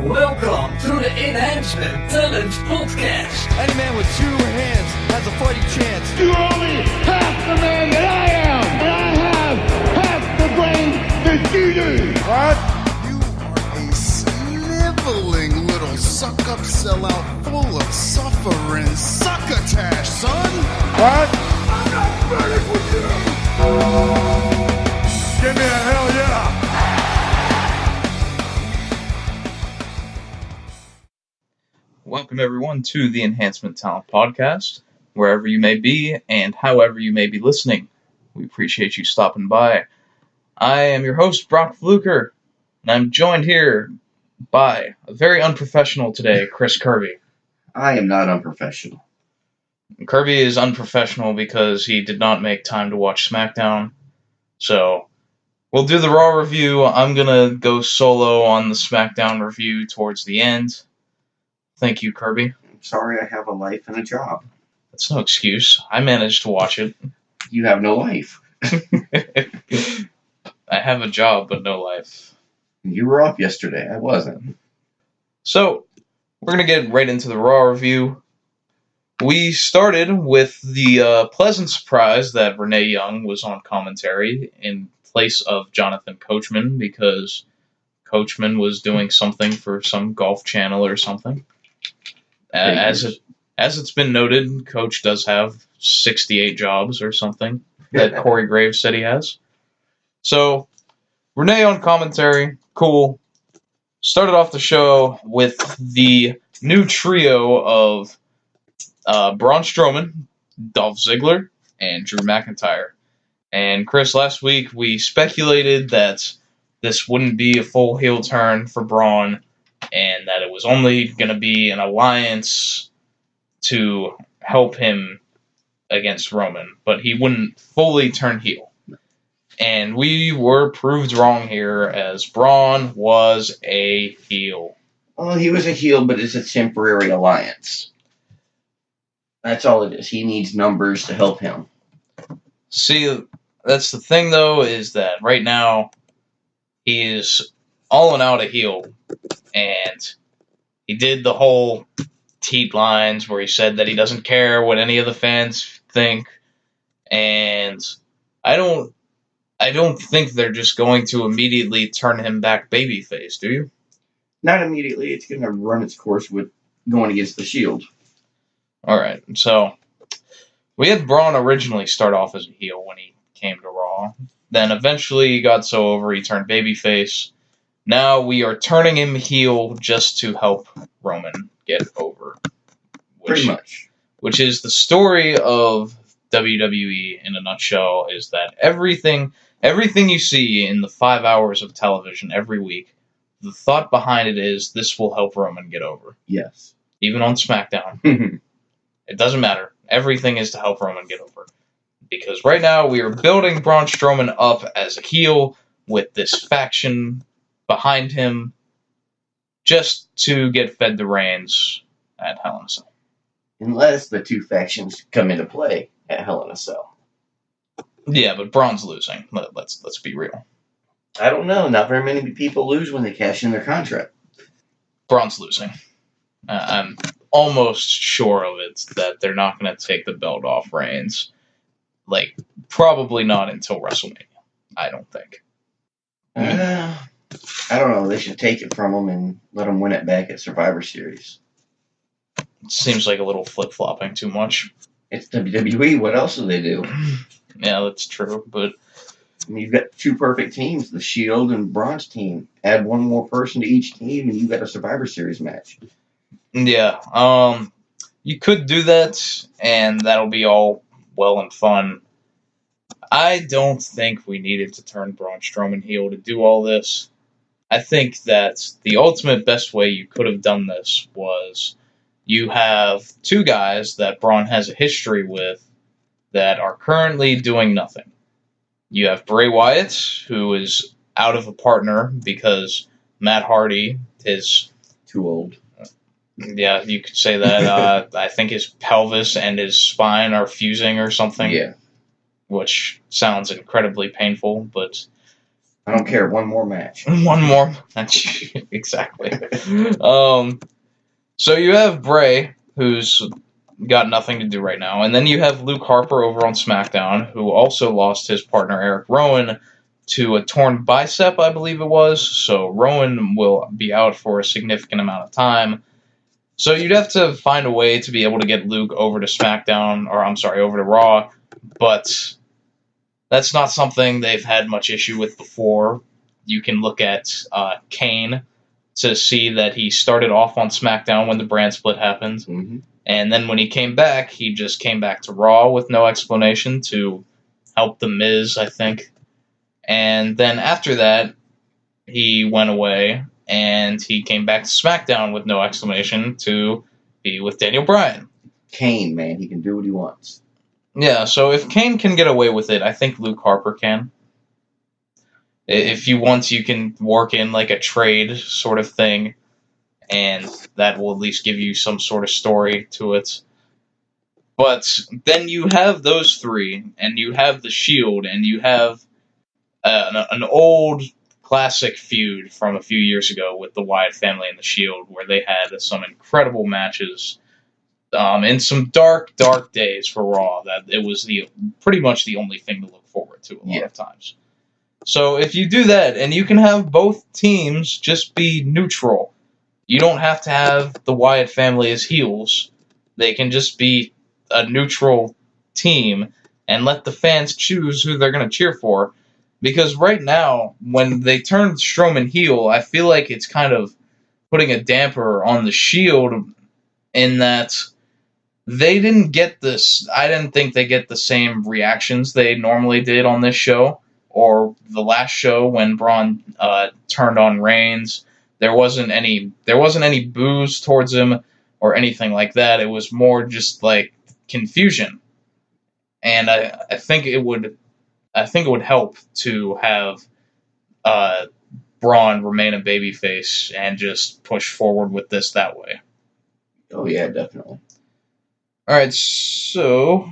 Welcome to the Enhancement Talent Podcast. Any man with two hands has a fighting chance. You're only half the man that I am, and I have half the brain that you do. What? You are a sniveling little suck-up sellout full of suffering succotash, son. What? I'm not ready for you. Give me a hell yeah. Welcome, everyone, to the Enhancement Talent Podcast, wherever you may be and however you may be listening. We appreciate you stopping by. I am your host, Brock Fluker, and I'm joined here by a very unprofessional today, Chris Kirby. I am not unprofessional. Kirby is unprofessional because he did not make time to watch SmackDown, so we'll do the Raw review. I'm going to go solo on the SmackDown review towards the end. Thank you, Kirby. I'm sorry I have a life and a job. That's no excuse. I managed to watch it. You have no life. I have a job, but no life. You were off yesterday. I wasn't. So, we're going to get right into the Raw review. We started with the pleasant surprise that Renee Young was on commentary in place of Jonathan Coachman because Coachman was doing something for some golf channel or something. As it's been noted, Coach does have 68 jobs or something that Corey Graves said he has. So, Renee on commentary, cool. Started off the show with the new trio of Braun Strowman, Dolph Ziggler, and Drew McIntyre. And Chris, last week we speculated that this wouldn't be a full heel turn for Braun, and that it was only going to be an alliance to help him against Roman, but he wouldn't fully turn heel. And we were proved wrong here, as Braun was a heel. Well, he was a heel, but it's a temporary alliance. That's all it is. He needs numbers to help him. See, that's the thing, though, is that right now he is all and out a heel, and he did the whole teat lines where he said that he doesn't care what any of the fans think, and I don't think they're just going to immediately turn him back babyface, do you? Not immediately. It's going to run its course with going against the Shield. Alright, so we had Braun originally start off as a heel when he came to Raw. Then eventually he got so over he turned babyface. Now we are turning him heel just to help Roman get over. Pretty much. Which is the story of WWE in a nutshell, is that everything you see in the 5 hours of television every week, the thought behind it is this will help Roman get over. Yes. Even on SmackDown. It doesn't matter. Everything is to help Roman get over. Because right now we are building Braun Strowman up as a heel with this faction behind him just to get fed the reins at Hell in a Cell. Unless the two factions come into play at Hell in a Cell. Yeah, but Braun's losing. Let's be real. I don't know. Not very many people lose when they cash in their contract. Braun's losing. I'm almost sure of it that they're not going to take the belt off Reigns. Like, probably not until WrestleMania. I don't think. I don't know. They should take it from him and let him win it back at Survivor Series. It seems like a little flip-flopping too much. It's WWE. What else do they do? Yeah, that's true, but I mean, you've got two perfect teams, the Shield and Braun's team. Add one more person to each team, and you've got a Survivor Series match. yeah, you could do that, and that'll be all well and fun. I don't think we needed to turn Braun Strowman heel to do all this. I think that the ultimate best way you could have done this was you have two guys that Braun has a history with that are currently doing nothing. You have Bray Wyatt, who is out of a partner because Matt Hardy is Too old. Yeah, you could say that. I think his pelvis and his spine are fusing or something. Yeah. Which sounds incredibly painful, but I don't care. One more match. One more match. Exactly. So you have Bray, who's got nothing to do right now, and then you have Luke Harper over on SmackDown, who also lost his partner Eric Rowan to a torn bicep, I believe it was. So Rowan will be out for a significant amount of time. So you'd have to find a way to be able to get Luke over to SmackDown, or I'm sorry, over to Raw, but that's not something they've had much issue with before. You can look at Kane to see that he started off on SmackDown when the brand split happened, and then when he came back, he just came back to Raw with no explanation to help The Miz, I think. And then after that, he went away, and he came back to SmackDown with no explanation to be with Daniel Bryan. Kane, man, he can do what he wants. Yeah, so if Kane can get away with it, I think Luke Harper can. If you want, you can work in like a trade sort of thing, and that will at least give you some sort of story to it. But then you have those three, and you have the Shield, and you have an old classic feud from a few years ago with the Wyatt family and the Shield, where they had some incredible matches in some dark days for Raw. That it was pretty much the only thing to look forward to a lot of times. So if you do that, and you can have both teams just be neutral, you don't have to have the Wyatt family as heels. They can just be a neutral team and let the fans choose who they're going to cheer for. Because right now, when they turned Strowman heel, I feel like it's kind of putting a damper on the Shield in that they didn't get this. I didn't think they get the same reactions they normally did on this show or the last show when Braun turned on Reigns. There wasn't any boos towards him or anything like that. It was more just like confusion, and I think it would help to have Braun remain a babyface and just push forward with this that way. Oh yeah, definitely. All right, so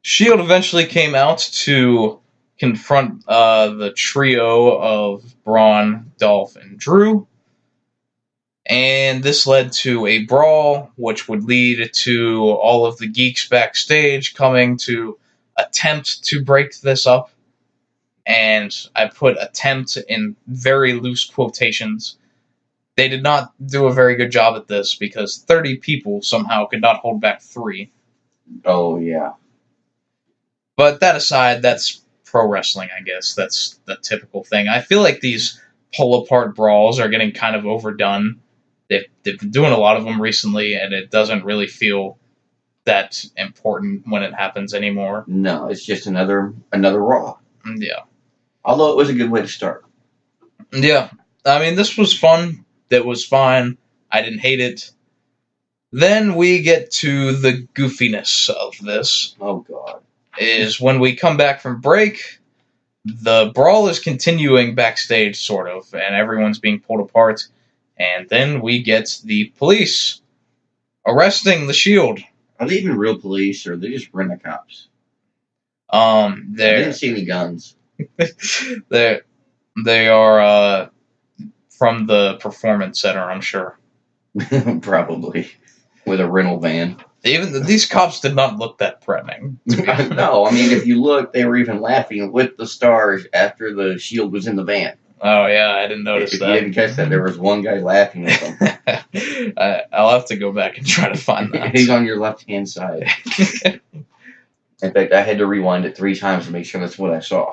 Shield eventually came out to confront the trio of Braun, Dolph, and Drew. And this led to a brawl, which would lead to all of the geeks backstage coming to attempt to break this up. And I put attempt in very loose quotations. They did not do a very good job at this because 30 people somehow could not hold back 3. Oh, yeah. But that aside, that's pro wrestling, I guess. That's the typical thing. I feel like these pull-apart brawls are getting kind of overdone. They've been doing a lot of them recently, and it doesn't really feel that important when it happens anymore. No, it's just another Raw. Yeah. Although it was a good way to start. Yeah. I mean, this was fun. That was fine. I didn't hate it. Then we get to the goofiness of this. Oh, God. Is when we come back from break, the brawl is continuing backstage, sort of, and everyone's being pulled apart. And then we get the police arresting the Shield. Are they even real police, or are they just rent a cops? I didn't see any guns. They are from the Performance Center, I'm sure. Probably. With a rental van. Even these cops did not look that threatening. No, I mean, if you look, they were even laughing with the stars after the Shield was in the van. Oh, yeah, I didn't notice if that. You didn't catch that, there was one guy laughing with them. I'll have to go back and try to find that. He's on your left-hand side. In fact, I had to rewind it 3 times to make sure that's what I saw.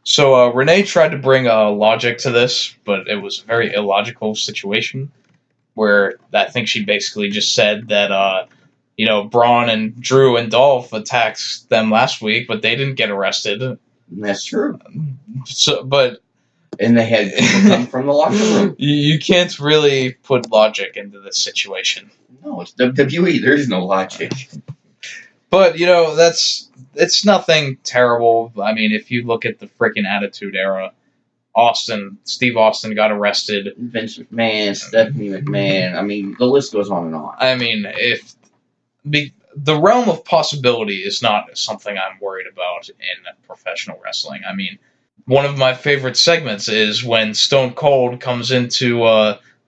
So Renee tried to bring logic to this, but it was a very illogical situation where I think she basically just said that, Braun and Drew and Dolph attacked them last week, but they didn't get arrested. That's true. And they had people come from the locker room. You can't really put logic into this situation. No, it's WWE. There's no logic. But, it's nothing terrible. I mean, if you look at the freaking Attitude Era, Steve Austin got arrested. Vince McMahon, Stephanie McMahon. I mean, the list goes on and on. I mean, the realm of possibility is not something I'm worried about in professional wrestling. I mean, one of my favorite segments is when Stone Cold comes into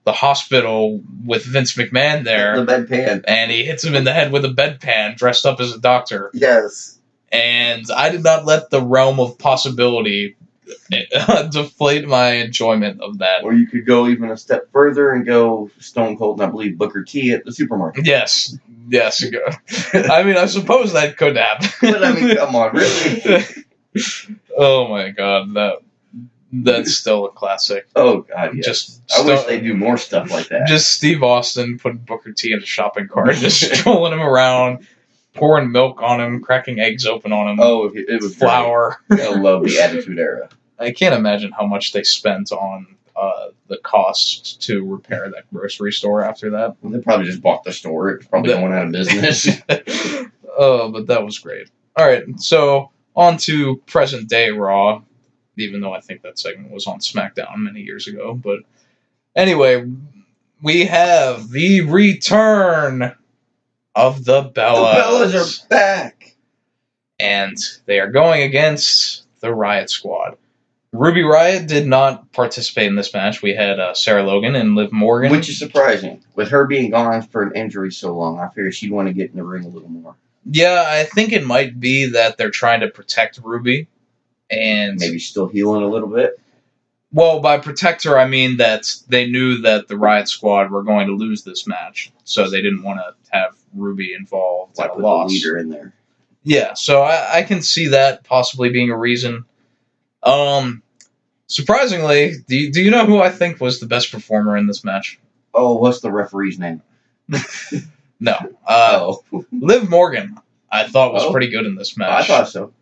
the hospital with Vince McMahon there. The bedpan. And he hits him in the head with a bedpan dressed up as a doctor. Yes. And I did not let the realm of possibility deflate my enjoyment of that. Or you could go even a step further and go Stone Cold and I believe Booker T at the supermarket. Yes. I mean, I suppose that could happen. But I mean, come on, really? Oh my god, that's still a classic. Oh god, yes. I wish they do more stuff like that. Just Steve Austin putting Booker T in a shopping cart, just strolling him around, pouring milk on him, cracking eggs open on him. Oh, it was flour. I love the Attitude Era. I can't imagine how much they spent on the cost to repair that grocery store after that. They probably just bought the store. It was probably going out of business. Oh, but that was great. All right, so on to present day Raw, even though I think that segment was on SmackDown many years ago. But anyway, we have the return of the Bellas. The Bellas are back. And they are going against the Riot Squad. Ruby Riott did not participate in this match. We had Sarah Logan and Liv Morgan. Which is surprising. With her being gone for an injury so long, I figured she'd want to get in the ring a little more. Yeah, I think it might be that they're trying to protect Ruby. And maybe still healing a little bit. Well, by protect her, I mean that they knew that the Riot Squad were going to lose this match, so they didn't want to have Ruby involved at a loss. The leader in there. Yeah, so I can see that possibly being a reason. Surprisingly, do you know who I think was the best performer in this match? Oh, what's the referee's name? No. Liv Morgan, I thought was pretty good in this match. I thought so.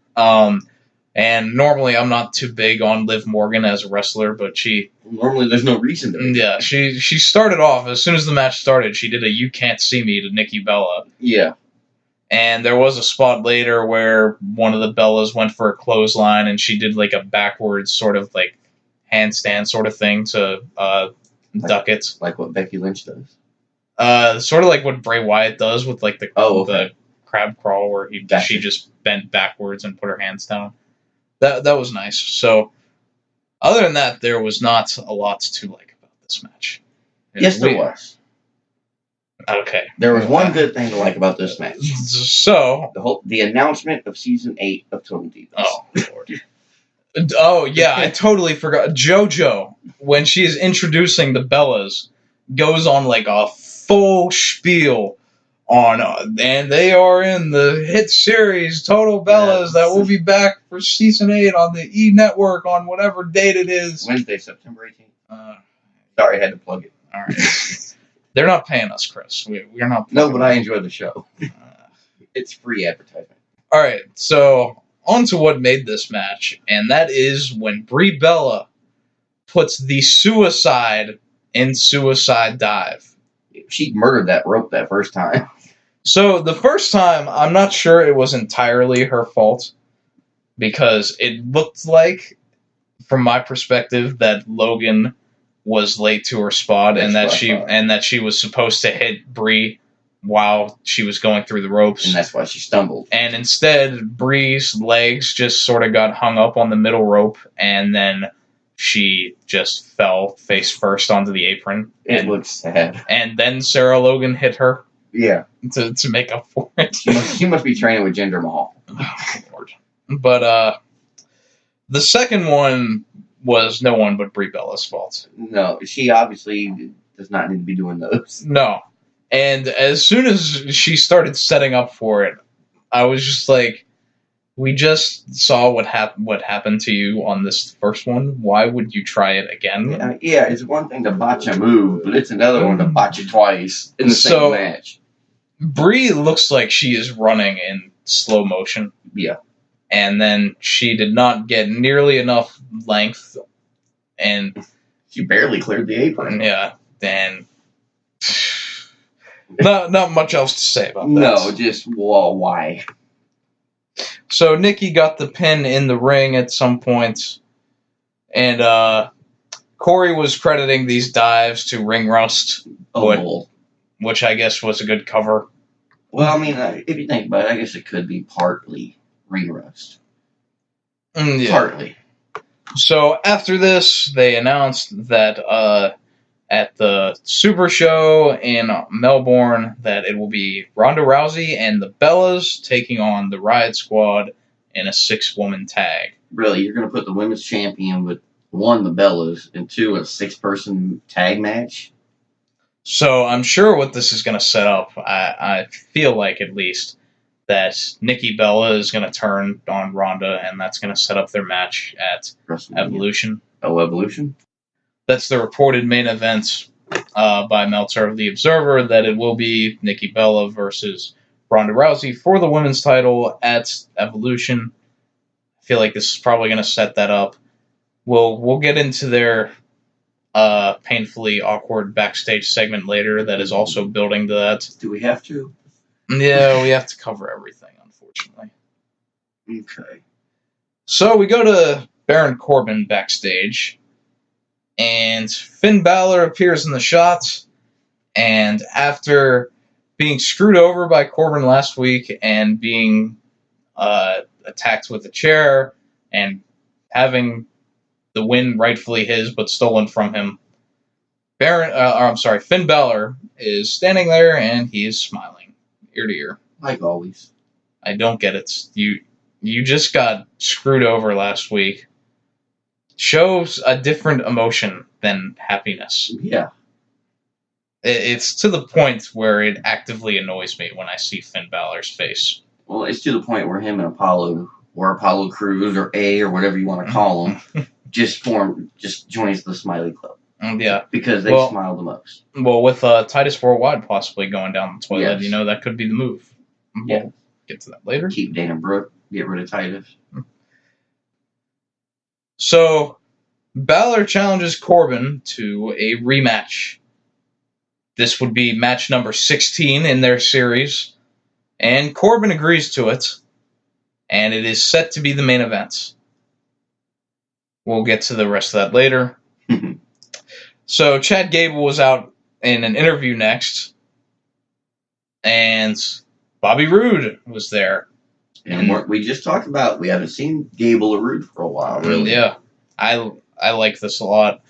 And normally I'm not too big on Liv Morgan as a wrestler, but normally there's no reason to be. Yeah, she started off, as soon as the match started, she did a "You Can't See Me" to Nikki Bella. Yeah. And there was a spot later where one of the Bellas went for a clothesline, and she did like a backwards sort of like handstand sort of thing to duck it. Like what Becky Lynch does? Sort of like what Bray Wyatt does with like the crab crawl where she just bent backwards and put her hands down. That was nice. So, other than that, there was not a lot to like about this match. Yes, there was. Okay. There was one good thing to like about this match. So, the announcement of Season 8 of Total Divas. Oh, Lord. Oh, yeah, I totally forgot. JoJo, when she is introducing the Bellas, goes on like a full spiel on, and they are in the hit series Total Bellas that will be back for Season 8 on the E! Network on whatever date it is. Wednesday, September 18th. Sorry, I had to plug it. All right. They're not paying us, Chris. We're not. No, but I enjoy the show. It's free advertisement. All right, so on to what made this match, and that is when Brie Bella puts the suicide in Suicide Dive. She murdered that rope that first time. So the first time, I'm not sure it was entirely her fault, because it looked like, from my perspective, that Logan was late to her spot, and that she was supposed to hit Brie while she was going through the ropes, and that's why she stumbled. And instead, Brie's legs just sort of got hung up on the middle rope, and then she just fell face first onto the apron. It looks sad. And then Sarah Logan hit her. Yeah. To make up for it. She must be training with Jinder Mahal. Oh, Lord. But the second one was no one but Brie Bella's fault. No, she obviously does not need to be doing those. No. And as soon as she started setting up for it, I was just like, we just saw what happened to you on this first one. Why would you try it again? Yeah, it's one thing to botch a move, but it's another one to botch it twice in the same match. Brie looks like she is running in slow motion. Yeah. And then she did not get nearly enough length. And she barely cleared the apron. Yeah. And not much else to say about that. No, just, well, why? So Nikki got the pin in the ring at some point. And Corey was crediting these dives to ring rust. Which I guess was a good cover. Well, I mean, if you think about it, I guess it could be partly ring rust. Yeah. Partly. So after this, they announced that at the Super Show in Melbourne that it will be Ronda Rousey and the Bellas taking on the Riot Squad in a 6-woman tag. Really, you're going to put the women's champion with, 1, the Bellas, and 2, a 6-person tag match? So I'm sure what this is going to set up, I feel like at least, that Nikki Bella is going to turn on Ronda, and that's going to set up their match at Evolution. Oh, Evolution? That's the reported main event by Meltzer of The Observer, that it will be Nikki Bella versus Ronda Rousey for the women's title at Evolution. I feel like this is probably going to set that up. We'll get into their painfully awkward backstage segment later that is also building to that. Do we have to? Yeah, we have to cover everything, unfortunately. Okay. So we go to Baron Corbin backstage, and Finn Balor appears in the shot, and after being screwed over by Corbin last week and being attacked with a chair and having the win rightfully his but stolen from him, Finn Balor is standing there and he is smiling ear to ear. Like always. I don't get it. You just got screwed over last week. Shows a different emotion than happiness. Yeah. It's to the point where it actively annoys me when I see Finn Balor's face. Well, it's to the point where him and Apollo, or Apollo Crews, or A, or whatever you want to call him, just joins the Smiley Club. Yeah. Because they smile the most. Well, with Titus Worldwide possibly going down the toilet, yes. That could be the move. Yeah. We'll get to that later. Keep Dana Brooke, get rid of Titus. So, Balor challenges Corbin to a rematch. This would be match number 16 in their series, and Corbin agrees to it, and it is set to be the main event. We'll get to the rest of that later. So, Chad Gable was out in an interview next, and Bobby Roode was there. And what we just talked about, we haven't seen Gable or Roode for a while, really. Yeah, I like this a lot.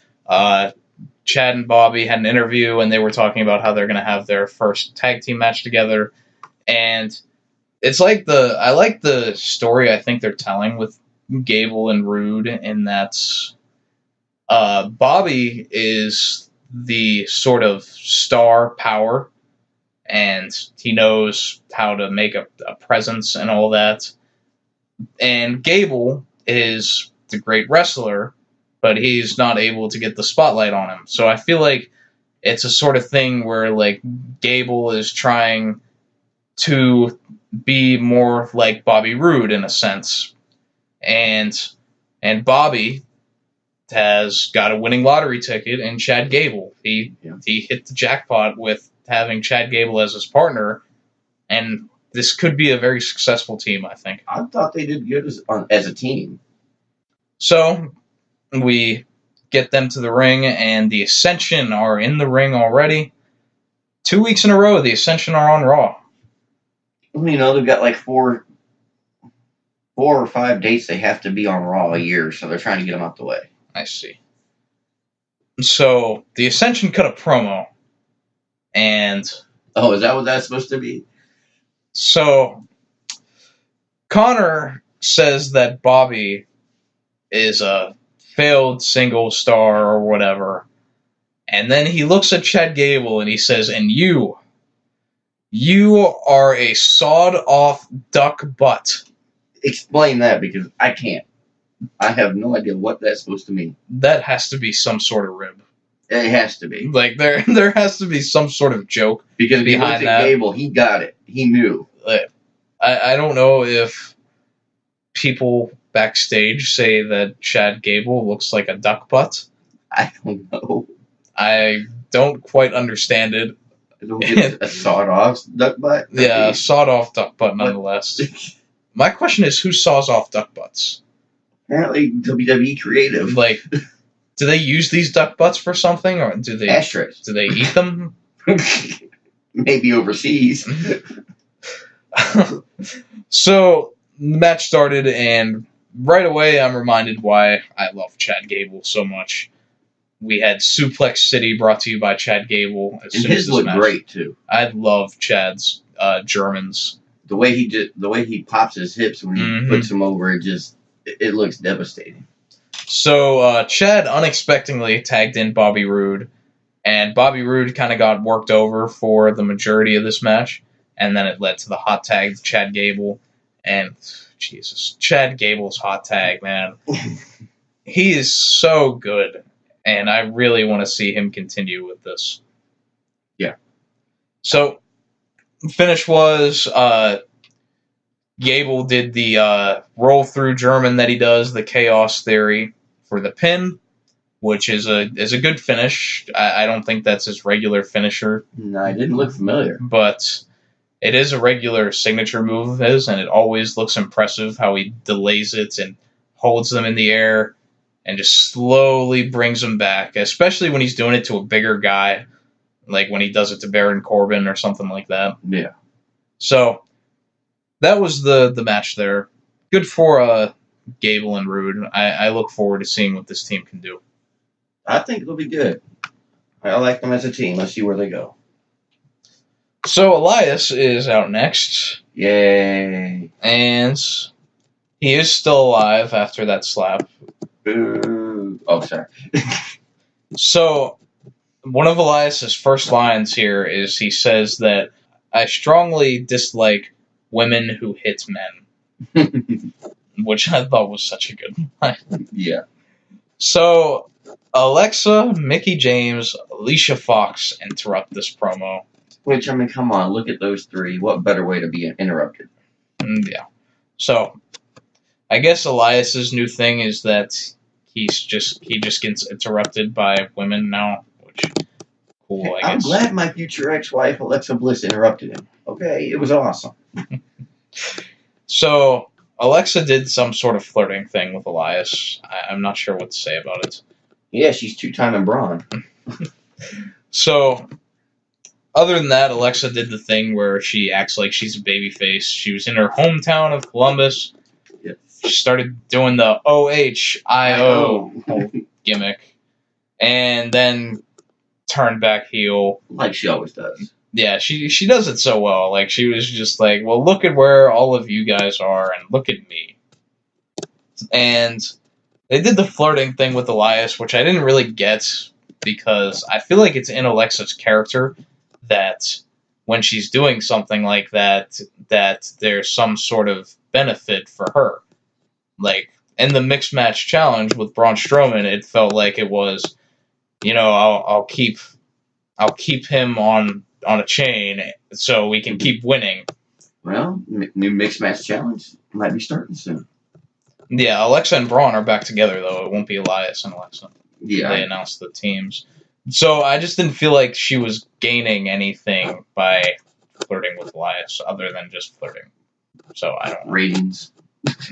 Chad and Bobby had an interview, and they were talking about how they're going to have their first tag team match together. And it's like I like the story I think they're telling with Gable and Roode, in that Bobby is the sort of star power, and he knows how to make a presence and all that. And Gable is the great wrestler, but he's not able to get the spotlight on him. So I feel like it's a sort of thing where, like, Gable is trying to be more like Bobby Roode in a sense. And Bobby has got a winning lottery ticket in Chad Gable. He hit the jackpot with having Chad Gable as his partner, and this could be a very successful team, I think. I thought they did good as a team. So we get them to the ring, and the Ascension are in the ring already. 2 weeks in a row, the Ascension are on Raw. Well, they've got like four or five dates they have to be on Raw a year, so they're trying to get them out the way. I see. So the Ascension cut a promo, and... Oh, is that what that's supposed to be? So Connor says that Bobby is a failed single star or whatever, and then he looks at Chad Gable and he says, and you are a sawed-off duck butt. Explain that, because I can't. I have no idea what that's supposed to mean. That has to be some sort of rib. It has to be. Like, there has to be some sort of joke because behind that. Gable, he got it. He knew. I don't know if people backstage say that Chad Gable looks like a duck butt. I don't know. I don't quite understand it. I don't get a sawed-off duck butt? Yeah, a sawed-off duck butt nonetheless. My question is, who saws off duck butts? Apparently WWE creative. Like, do they use these duck butts for something, or do they ashtrays? Do they eat them? Maybe overseas. So the match started, and right away, I'm reminded why I love Chad Gable so much. We had Suplex City brought to you by Chad Gable. And his looked great too. I love Chad's Germans. The way he pops his hips when he puts them over, it looks devastating. So Chad unexpectedly tagged in Bobby Roode, and Bobby Roode kind of got worked over for the majority of this match, and then it led to the hot tag to Chad Gable, and Jesus, Chad Gable's hot tag, man. He is so good, and I really want to see him continue with this. Yeah. So, finish was Gable did the roll-through German that he does, the Chaos Theory, for the pin, which is a good finish. I don't think that's his regular finisher. No, it didn't look familiar. But it is a regular signature move of his, and it always looks impressive how he delays it and holds them in the air and just slowly brings them back, especially when he's doing it to a bigger guy, like when he does it to Baron Corbin or something like that. Yeah. So that was the match there. Good for Gable and Roode. I look forward to seeing what this team can do. I think it'll be good. I like them as a team. Let's see where they go. So Elias is out next. Yay. And he is still alive after that slap. Boo. Oh, sorry. So one of Elias's first lines here is he says that I strongly dislike women who hit men. Which I thought was such a good line. Yeah. So Alexa, Mickie James, Alicia Fox interrupt this promo. Which, I mean, come on, look at those three. What better way to be interrupted? Yeah. So, I guess Elias's new thing is that he just gets interrupted by women now, which cool, I guess. I'm glad my future ex-wife, Alexa Bliss, interrupted him. Okay, it was awesome. So, Alexa did some sort of flirting thing with Elias. I'm not sure what to say about it. Yeah, she's two-timing Braun. So, other than that, Alexa did the thing where she acts like she's a babyface. She was in her hometown of Columbus. Yes. She started doing the OHIO gimmick. And then turned back heel. Like she always does. Yeah, she does it so well. Like, she was just like, well, look at where all of you guys are, and look at me. And they did the flirting thing with Elias, which I didn't really get, because I feel like it's in Alexa's character that when she's doing something like that there's some sort of benefit for her. Like, in the mixed match challenge with Braun Strowman, it felt like it was, I'll keep him on a chain so we can keep winning. Well, new mixed match challenge might be starting soon. Yeah, Alexa and Braun are back together, though. It won't be Elias and Alexa. Yeah. They announced the teams. So I just didn't feel like she was gaining anything by flirting with Elias other than just flirting. So I don't know. Ratings.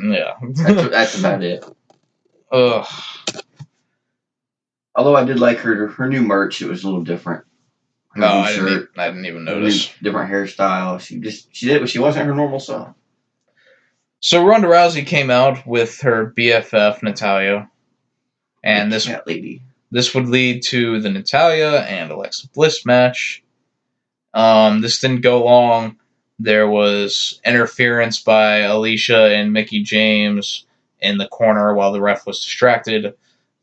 Yeah. That's about it. Ugh. Although I did like her new merch. It was a little different. Her I new didn't even notice. Different hairstyle. She did, but she wasn't her normal self. So Ronda Rousey came out with her BFF Natalya, and Cat lady. This would lead to the Natalya and Alexa Bliss match. This didn't go long. There was interference by Alicia and Mickie James in the corner while the ref was distracted.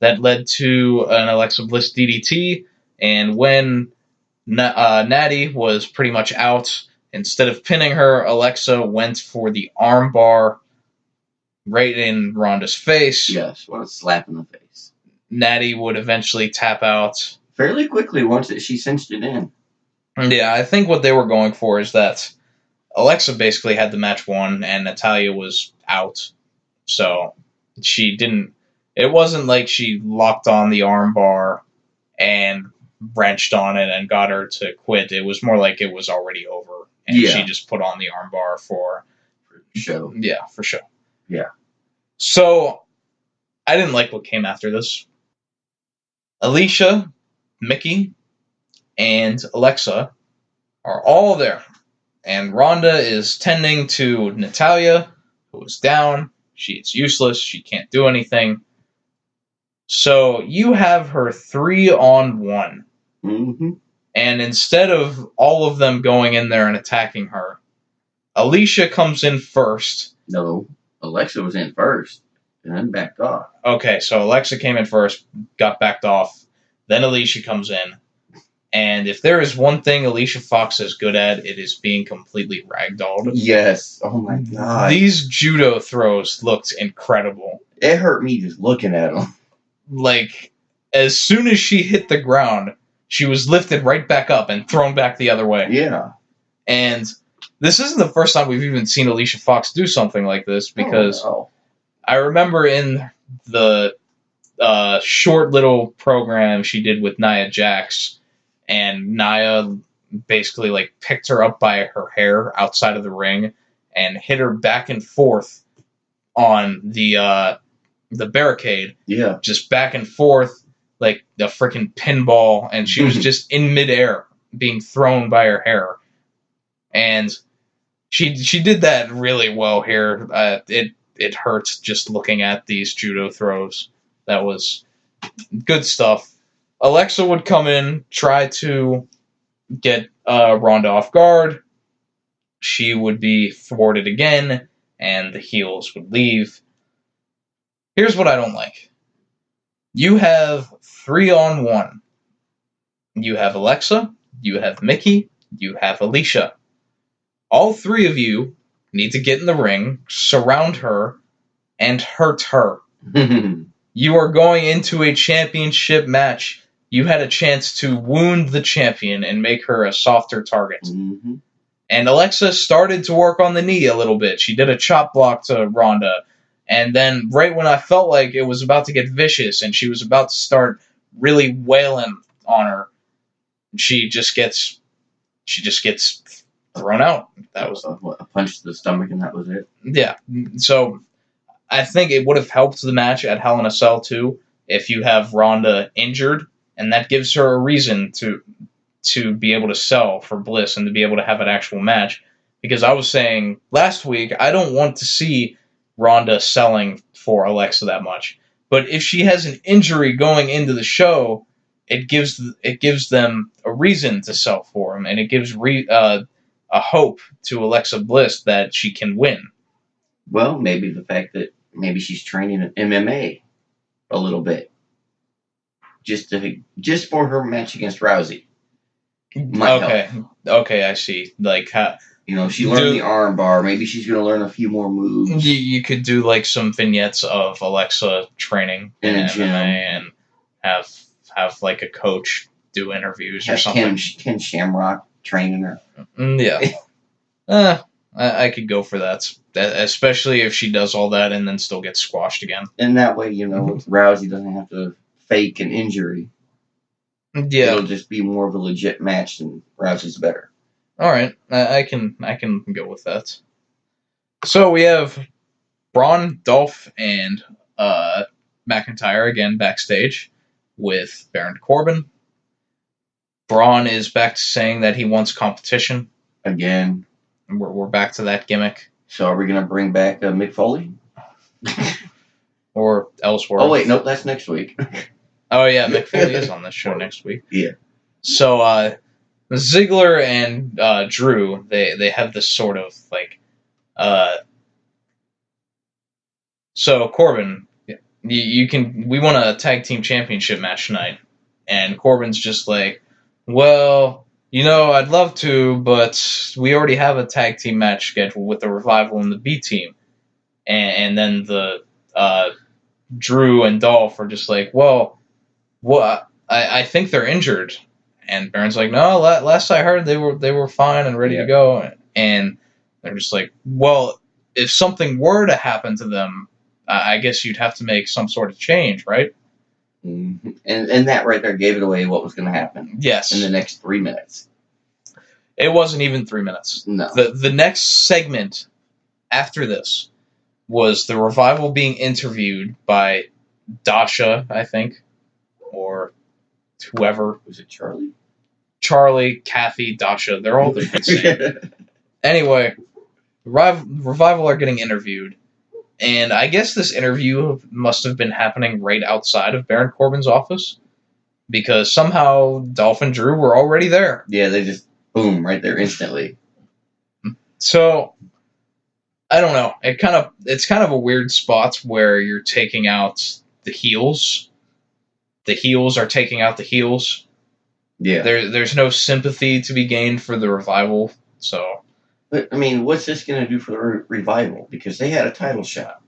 That led to an Alexa Bliss DDT, and when Natty was pretty much out, instead of pinning her, Alexa went for the armbar right in Ronda's face. Yes, what a slap in the face. Natty would eventually tap out. Fairly quickly once she cinched it in. Yeah, I think what they were going for is that Alexa basically had the match won and Natalya was out. So she didn't... It wasn't like she locked on the armbar and wrenched on it and got her to quit. It was more like it was already over. And she just put on the armbar for show. Yeah, for show. Yeah. So I didn't like what came after this. Alicia, Mickie, and Alexa are all there. And Ronda is tending to Natalya, who is down. She's useless. She can't do anything. So you have her 3-on-1. Mm-hmm. And instead of all of them going in there and attacking her, Alicia comes in first. No, Alexa was in first and then backed off. Okay, so Alexa came in first, got backed off. Then Alicia comes in. And if there is one thing Alicia Fox is good at, it is being completely ragdolled. Yes. Oh, my God. These judo throws looked incredible. It hurt me just looking at them. Like, as soon as she hit the ground, she was lifted right back up and thrown back the other way. Yeah. And this isn't the first time we've even seen Alicia Fox do something like this, because I remember in the short little program she did with Nia Jax, and Nia basically like picked her up by her hair outside of the ring and hit her back and forth on the barricade. Yeah. Just back and forth like a freaking pinball, and she was just in midair being thrown by her hair. And she did that really well here. It hurts just looking at these judo throws. That was good stuff. Alexa would come in, try to get Ronda off guard. She would be thwarted again, and the heels would leave. Here's what I don't like. You have 3-on-1. You have Alexa, you have Mickey, you have Alicia. All three of you need to get in the ring, surround her, and hurt her. You are going into a championship match. You had a chance to wound the champion and make her a softer target. Mm-hmm. And Alexa started to work on the knee a little bit. She did a chop block to Ronda. And then right when I felt like it was about to get vicious and she was about to start really wailing on her, she just gets thrown out. That was a punch to the stomach, and that was it. Yeah. So I think it would have helped the match at Hell in a Cell too if you have Ronda injured, and that gives her a reason to be able to sell for Bliss and to be able to have an actual match. Because I was saying last week, I don't want to see Ronda selling for Alexa that much. But if she has an injury going into the show, it gives them a reason to sell for him, and it gives a hope to Alexa Bliss that she can win. Well, maybe the fact that maybe she's training in MMA a little bit, just for her match against Rousey. Okay, I see. Like how she learned the arm bar. Maybe she's going to learn a few more moves. You could do like some vignettes of Alexa training in MMA and have like a coach do interviews or something. Ken Shamrock training her. Yeah. I could go for that, especially if she does all that and then still gets squashed again. And that way, Rousey doesn't have to fake an injury. Yeah. It'll just be more of a legit match, and Rousey's better. All right, I can go with that. So we have Braun, Dolph, and McIntyre again backstage with Baron Corbin. Braun is back to saying that he wants competition again. We're back to that gimmick. So are we going to bring back Mick Foley? Or Ellsworth? Oh wait, nope, that's next week. Oh yeah, Mick Foley is on this show next week. Yeah. So Ziggler and Drew, they have this sort of like so Corbin, we want a tag team championship match tonight, and Corbin's just like, well, I'd love to, but we already have a tag team match scheduled with the Revival and the B team, and then the Drew and Dolph are just like, well, I think they're injured. And Baron's like, no, last I heard they were fine and ready to go. And they're just like, well, if something were to happen to them, I guess you'd have to make some sort of change, right? Mm-hmm. And that right there gave it away what was going to happen. Yes. In the next 3 minutes. It wasn't even 3 minutes. No. The next segment after this was the Revival being interviewed by Dasha, I think, or whoever. Was it Charlie? Charlie, Kathy, Dasha, they're all the same. Anyway, Revival are getting interviewed, And I guess this interview must have been happening right outside of Baron Corbin's office, because somehow Dolph and Drew were already there. Yeah, they just, boom, right there instantly. So, I don't know. It's kind of a weird spot where you're taking out the heels. The heels are taking out the heels. Yeah. There's no sympathy to be gained for the Revival, so... But, I mean, what's this going to do for the Revival? Because they had a title shot.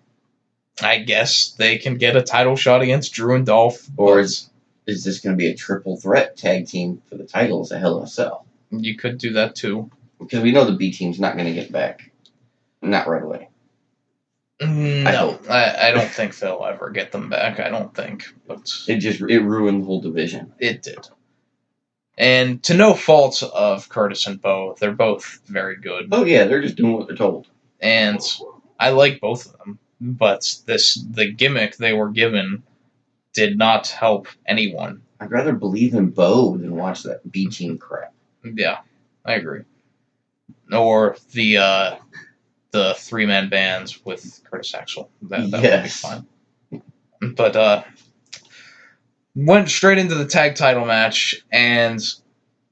I guess they can get a title shot against Drew and Dolph. Or is this going to be a triple threat tag team for the titles at Hell in a Cell? You could do that, too. Because we know the B team's not going to get back. Not right away. No, I don't think they'll ever get them back. I don't think. But It ruined the whole division. it did. And to no fault of Curtis and Bo, they're both very good. Oh, yeah, they're just doing what they're told. And I like both of them. But the gimmick they were given did not help anyone. I'd rather believe in Bo than watch that B team crap. Yeah, I agree. Or the three-man bands with Curtis Axel. That would be fine. But went straight into the tag title match, and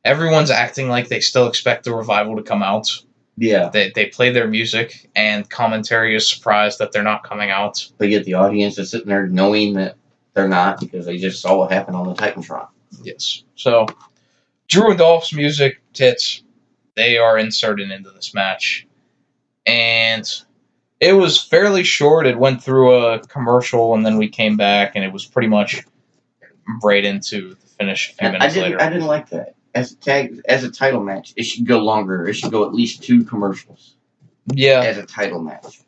everyone's acting like they still expect the Revival to come out. Yeah. They play their music, and commentary is surprised that they're not coming out. But yet the audience is sitting there knowing that they're not because they just saw what happened on the Titantron. Yes. So, Drew and Dolph's music hits. They are inserted into this match. And it was fairly short. It went through a commercial, and then we came back, and it was pretty much right into the finish a few minutes later. I didn't like that. As a title match, it should go longer. It should go at least 2 commercials. Yeah. As a title match.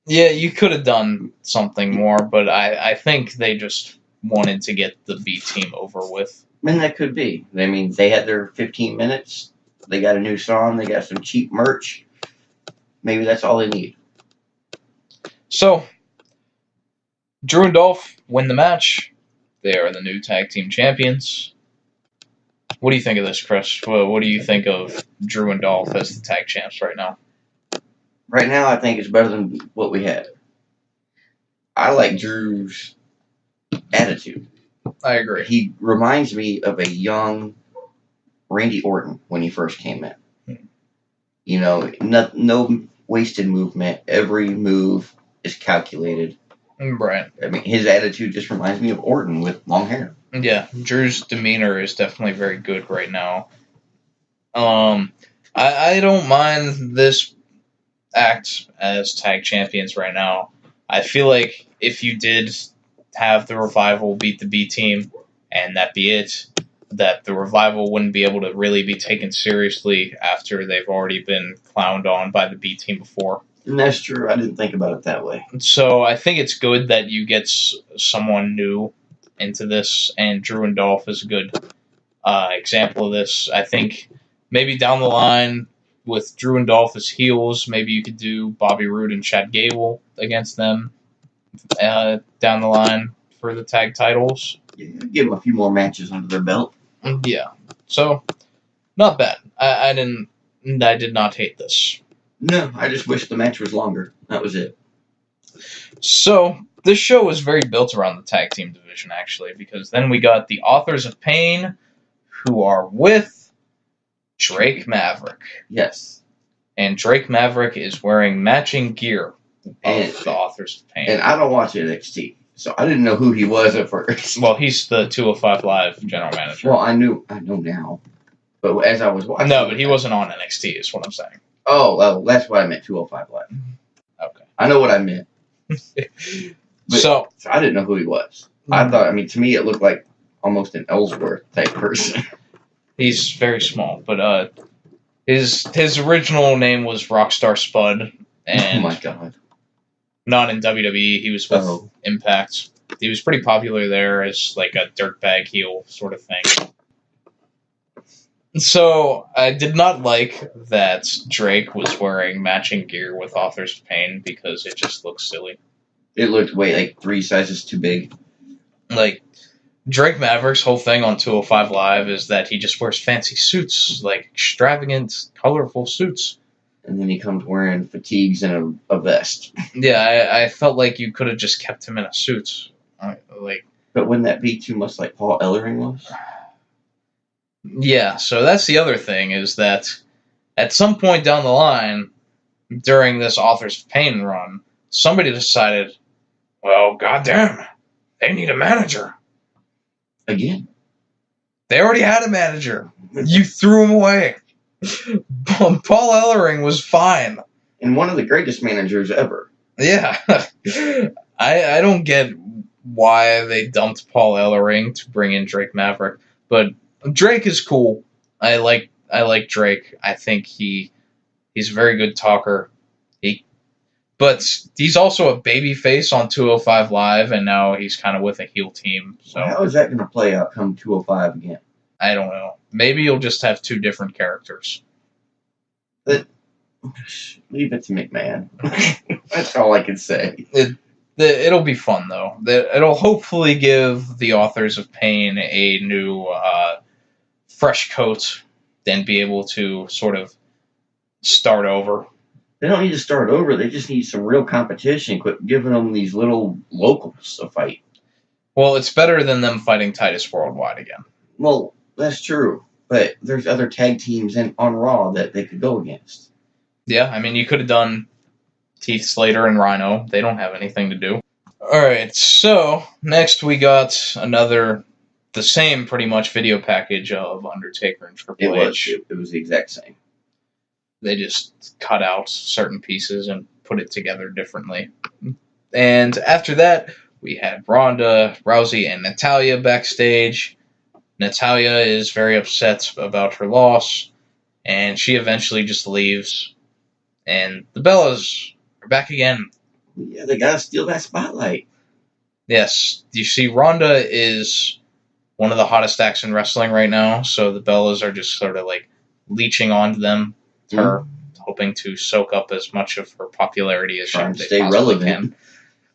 Yeah, you could have done something more, but I think they just wanted to get the B team over with. And that could be. I mean, they had their 15 minutes. They got a new song. They got some cheap merch. Maybe that's all they need. So, Drew and Dolph win the match. They are the new tag team champions. What do you think of this, Chris? What do you think of Drew and Dolph as the tag champs right now? Right now, I think it's better than what we had. I like Drew's attitude. I agree. He reminds me of a young Randy Orton when he first came in. You know, no wasted movement. Every move is calculated. Right. I mean, his attitude just reminds me of Orton with long hair. Yeah, Drew's demeanor is definitely very good right now. I don't mind this act as tag champions right now. I feel like if you did have the Revival beat the B team and that be it, that the Revival wouldn't be able to really be taken seriously after they've already been clowned on by the B team before. And that's true. I didn't think about it that way. So I think it's good that you get someone new into this, and Drew and Dolph is a good example of this. I think maybe down the line with Drew and Dolph as heels, maybe you could do Bobby Roode and Chad Gable against them down the line for the tag titles. Yeah, give them a few more matches under their belt. Yeah, so not bad. I did not hate this. No, I just wish the match was longer. That was it. So this show was very built around the tag team division, actually, because then we got the Authors of Pain, who are with Drake Maverick. Yes. And Drake Maverick is wearing matching gear And- of the Authors of Pain. And I don't watch NXT, so I didn't know who he was at first. Well, he's the 205 Live general manager. Well, I know now. But as I was watching... No, but he wasn't on NXT, is what I'm saying. Oh, well, that's what I meant, 205 Live. Okay. I know what I meant. But- So I didn't know who he was. I thought, to me, it looked like almost an Ellsworth type person. he's very small, but his original name was Rockstar Spud, and oh my god. not in WWE. He was with Oh. Impact. He was pretty popular there as like a dirtbag heel sort of thing. So I did not like that Drake was wearing matching gear with Authors of Pain because it just looks silly. It looked, like 3 sizes too big. Like, Drake Maverick's whole thing on 205 Live is that he just wears fancy suits, like extravagant, colorful suits. and then he comes wearing fatigues and a vest. Yeah, I felt like you could have just kept him in a suit. But wouldn't that be too much like Paul Ellering was? Yeah, so that's the other thing, is that at some point down the line, during this Authors of Pain run, somebody decided, well, goddamn, they need a manager. Again. They already had a manager. You threw him away. Paul Ellering was fine. And one of the greatest managers ever. Yeah. I don't get why they dumped Paul Ellering to bring in Drake Maverick, but Drake is cool. I like Drake. I think he's a very good talker. But he's also a babyface on 205 Live, and now he's kind of with a heel team. So how is that going to play out come 205 again? I don't know. Maybe you'll just have two different characters. But leave it to McMahon. That's all I can say. It'll be fun, though. It'll hopefully give the Authors of Pain a new, fresh coat, and be able to sort of start over. They don't need to start over. They just need some real competition. Quit giving them these little locals a fight. Well, it's better than them fighting Titus Worldwide again. Well, that's true. But there's other tag teams on Raw that they could go against. Yeah, I mean, you could have done Heath Slater and Rhino. They don't have anything to do. All right, so next we got the same pretty much video package of Undertaker and Triple H. It was the exact same. They just cut out certain pieces and put it together differently. And after that, we had Ronda Rousey and Natalya backstage. Natalya is very upset about her loss, and she eventually just leaves. And the Bellas are back again. Yeah, they gotta steal that spotlight. Yes, you see, Ronda is one of the hottest acts in wrestling right now, so the Bellas are just sort of like leeching onto them. Her hoping to soak up as much of her popularity as Trying they to stay possibly relevant.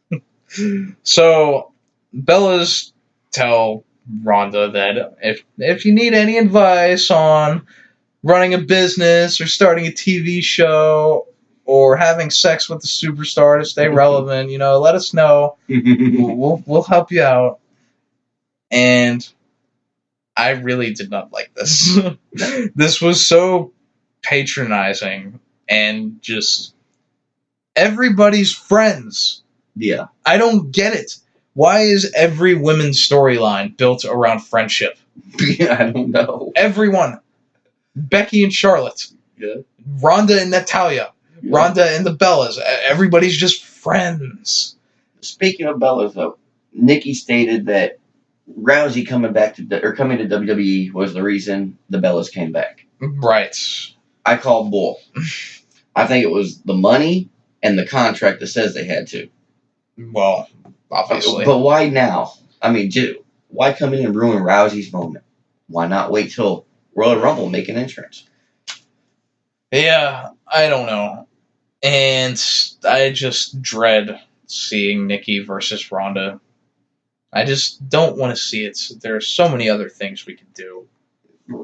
can. So, Bellas tell Ronda that if you need any advice on running a business or starting a TV show or having sex with a superstar to stay relevant, let us know. We'll help you out. And I really did not like this. This was so patronizing and just everybody's friends. Yeah. I don't get it. Why is every women's storyline built around friendship? Yeah, I don't know. Everyone. Becky and Charlotte. Yeah. Ronda and Natalya. Yeah. Ronda and the Bellas. Everybody's just friends. Speaking of Bellas, though, Nikki stated that Rousey coming to WWE was the reason the Bellas came back. Right. I call bull. I think it was the money and the contract that says they had to. Well, obviously. But why now? I mean, why come in and ruin Rousey's moment? Why not wait till Royal Rumble make an entrance? Yeah, I don't know. And I just dread seeing Nikki versus Ronda. I just don't want to see it. There are so many other things we could do.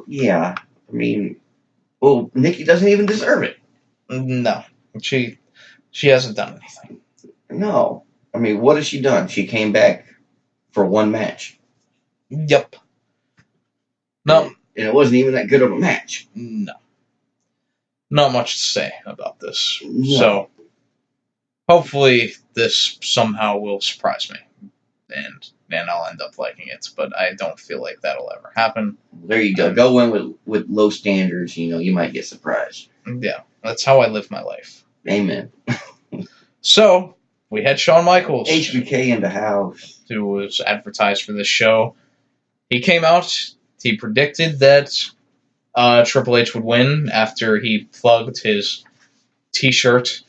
Yeah, I mean, well, Nikki doesn't even deserve it. No, she hasn't done anything. No. I mean, what has she done? She came back for one match. Yep. No. And it wasn't even that good of a match. No. Not much to say about this. No. So, hopefully this somehow will surprise me. And I'll end up liking it. But I don't feel like that'll ever happen. There you go. Go in with low standards. You might get surprised. Yeah. That's how I live my life. Amen. So, we had Shawn Michaels. HBK in the house. Who was advertised for this show. He came out. He predicted that Triple H would win after he plugged his T-shirt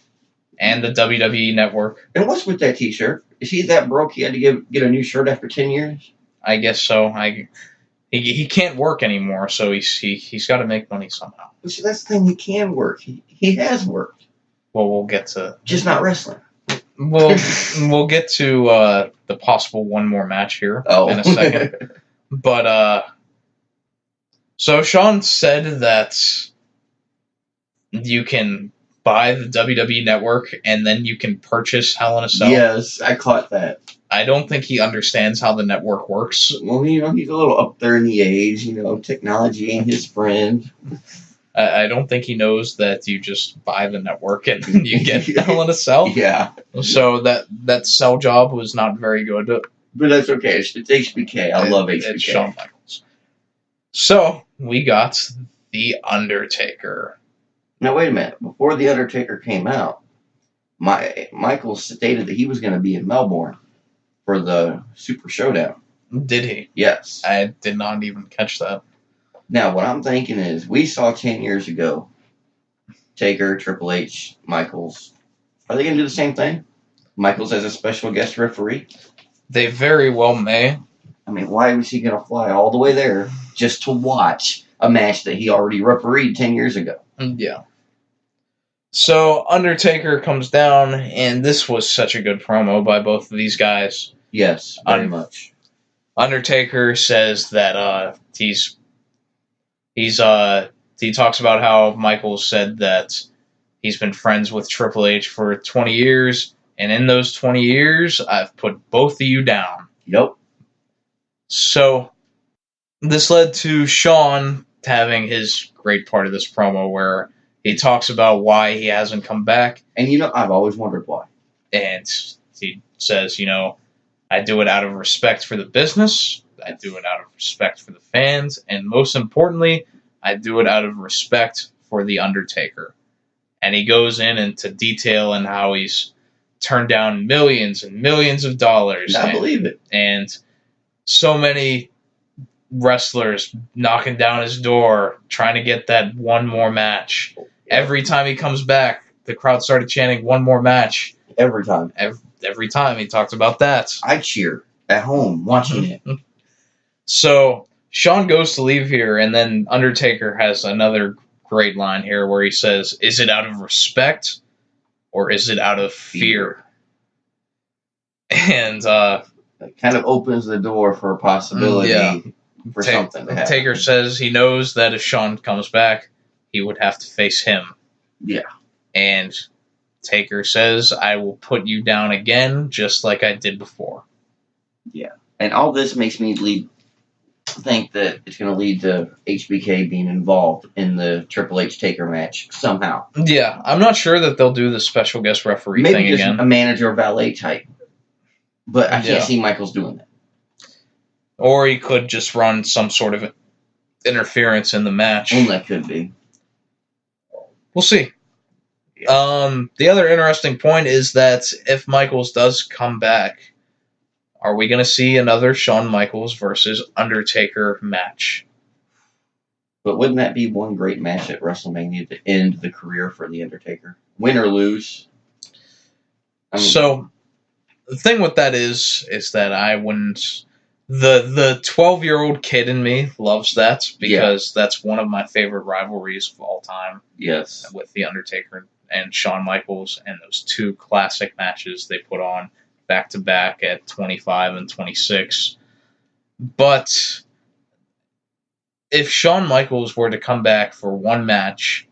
and the WWE Network. And what's with that T-shirt? Is he that broke he had to get a new shirt after 10 years? I guess so. He can't work anymore, so he's got to make money somehow. See, that's the thing. He can work. He has worked. Well, we'll get to... Just not wrestling. We'll get to the possible one more match here in a second. But, so Shawn said that you can buy the WWE Network and then you can purchase Hell in a Cell. Yes, I caught that. I don't think he understands how the network works. Well, he's a little up there in the age. Technology ain't his friend. I don't think he knows that you just buy the network and you get Hell in a Cell. Yeah. So that cell job was not very good. But that's okay. It's HBK. I love HBK. It's Shawn Michaels. So we got The Undertaker. Now, wait a minute. Before The Undertaker came out, Michael stated that he was going to be in Melbourne for the Super Showdown. Did he? Yes. I did not even catch that. Now, what I'm thinking is, we saw 10 years ago, Taker, Triple H, Michaels. Are they going to do the same thing? Michaels as a special guest referee? They very well may. I mean, why was he going to fly all the way there just to watch a match that he already refereed 10 years ago? Yeah. So, Undertaker comes down, and this was such a good promo by both of these guys. Yes, very much. Undertaker says that he talks about how Michaels said that he's been friends with Triple H for 20 years, and in those 20 years, I've put both of you down. Yep. So, this led to Shawn having his great part of this promo where he talks about why he hasn't come back. And I've always wondered why. And he says, I do it out of respect for the business, I do it out of respect for the fans, and most importantly, I do it out of respect for The Undertaker. And he goes into detail in how he's turned down millions and millions of dollars. I believe it. And so many wrestlers knocking down his door, trying to get that one more match. Every time he comes back, the crowd started chanting one more match. Every time. Every time he talked about that. I cheer at home watching it. So Shawn goes to leave here, and then Undertaker has another great line here where he says, "Is it out of respect or is it out of fear?" And it kind of opens the door for a possibility for something to happen. Taker says he knows that if Shawn comes back, he would have to face him. Yeah. And Taker says, I will put you down again, just like I did before. Yeah. And all this makes me think that it's going to lead to HBK being involved in the Triple H Taker match somehow. Yeah. I'm not sure that they'll do the special guest referee thing again. Maybe just a manager or valet type. But I can't see Michaels doing that. Or he could just run some sort of interference in the match. And that could be. We'll see. The other interesting point is that if Michaels does come back, are we going to see another Shawn Michaels versus Undertaker match? But wouldn't that be one great match at WrestleMania to end the career for The Undertaker? Win or lose? So, the thing with that is that I wouldn't... The 12-year-old kid in me loves that because that's one of my favorite rivalries of all time. Yes. With The Undertaker and Shawn Michaels and those two classic matches they put on back-to-back at 25 and 26. But if Shawn Michaels were to come back for one match,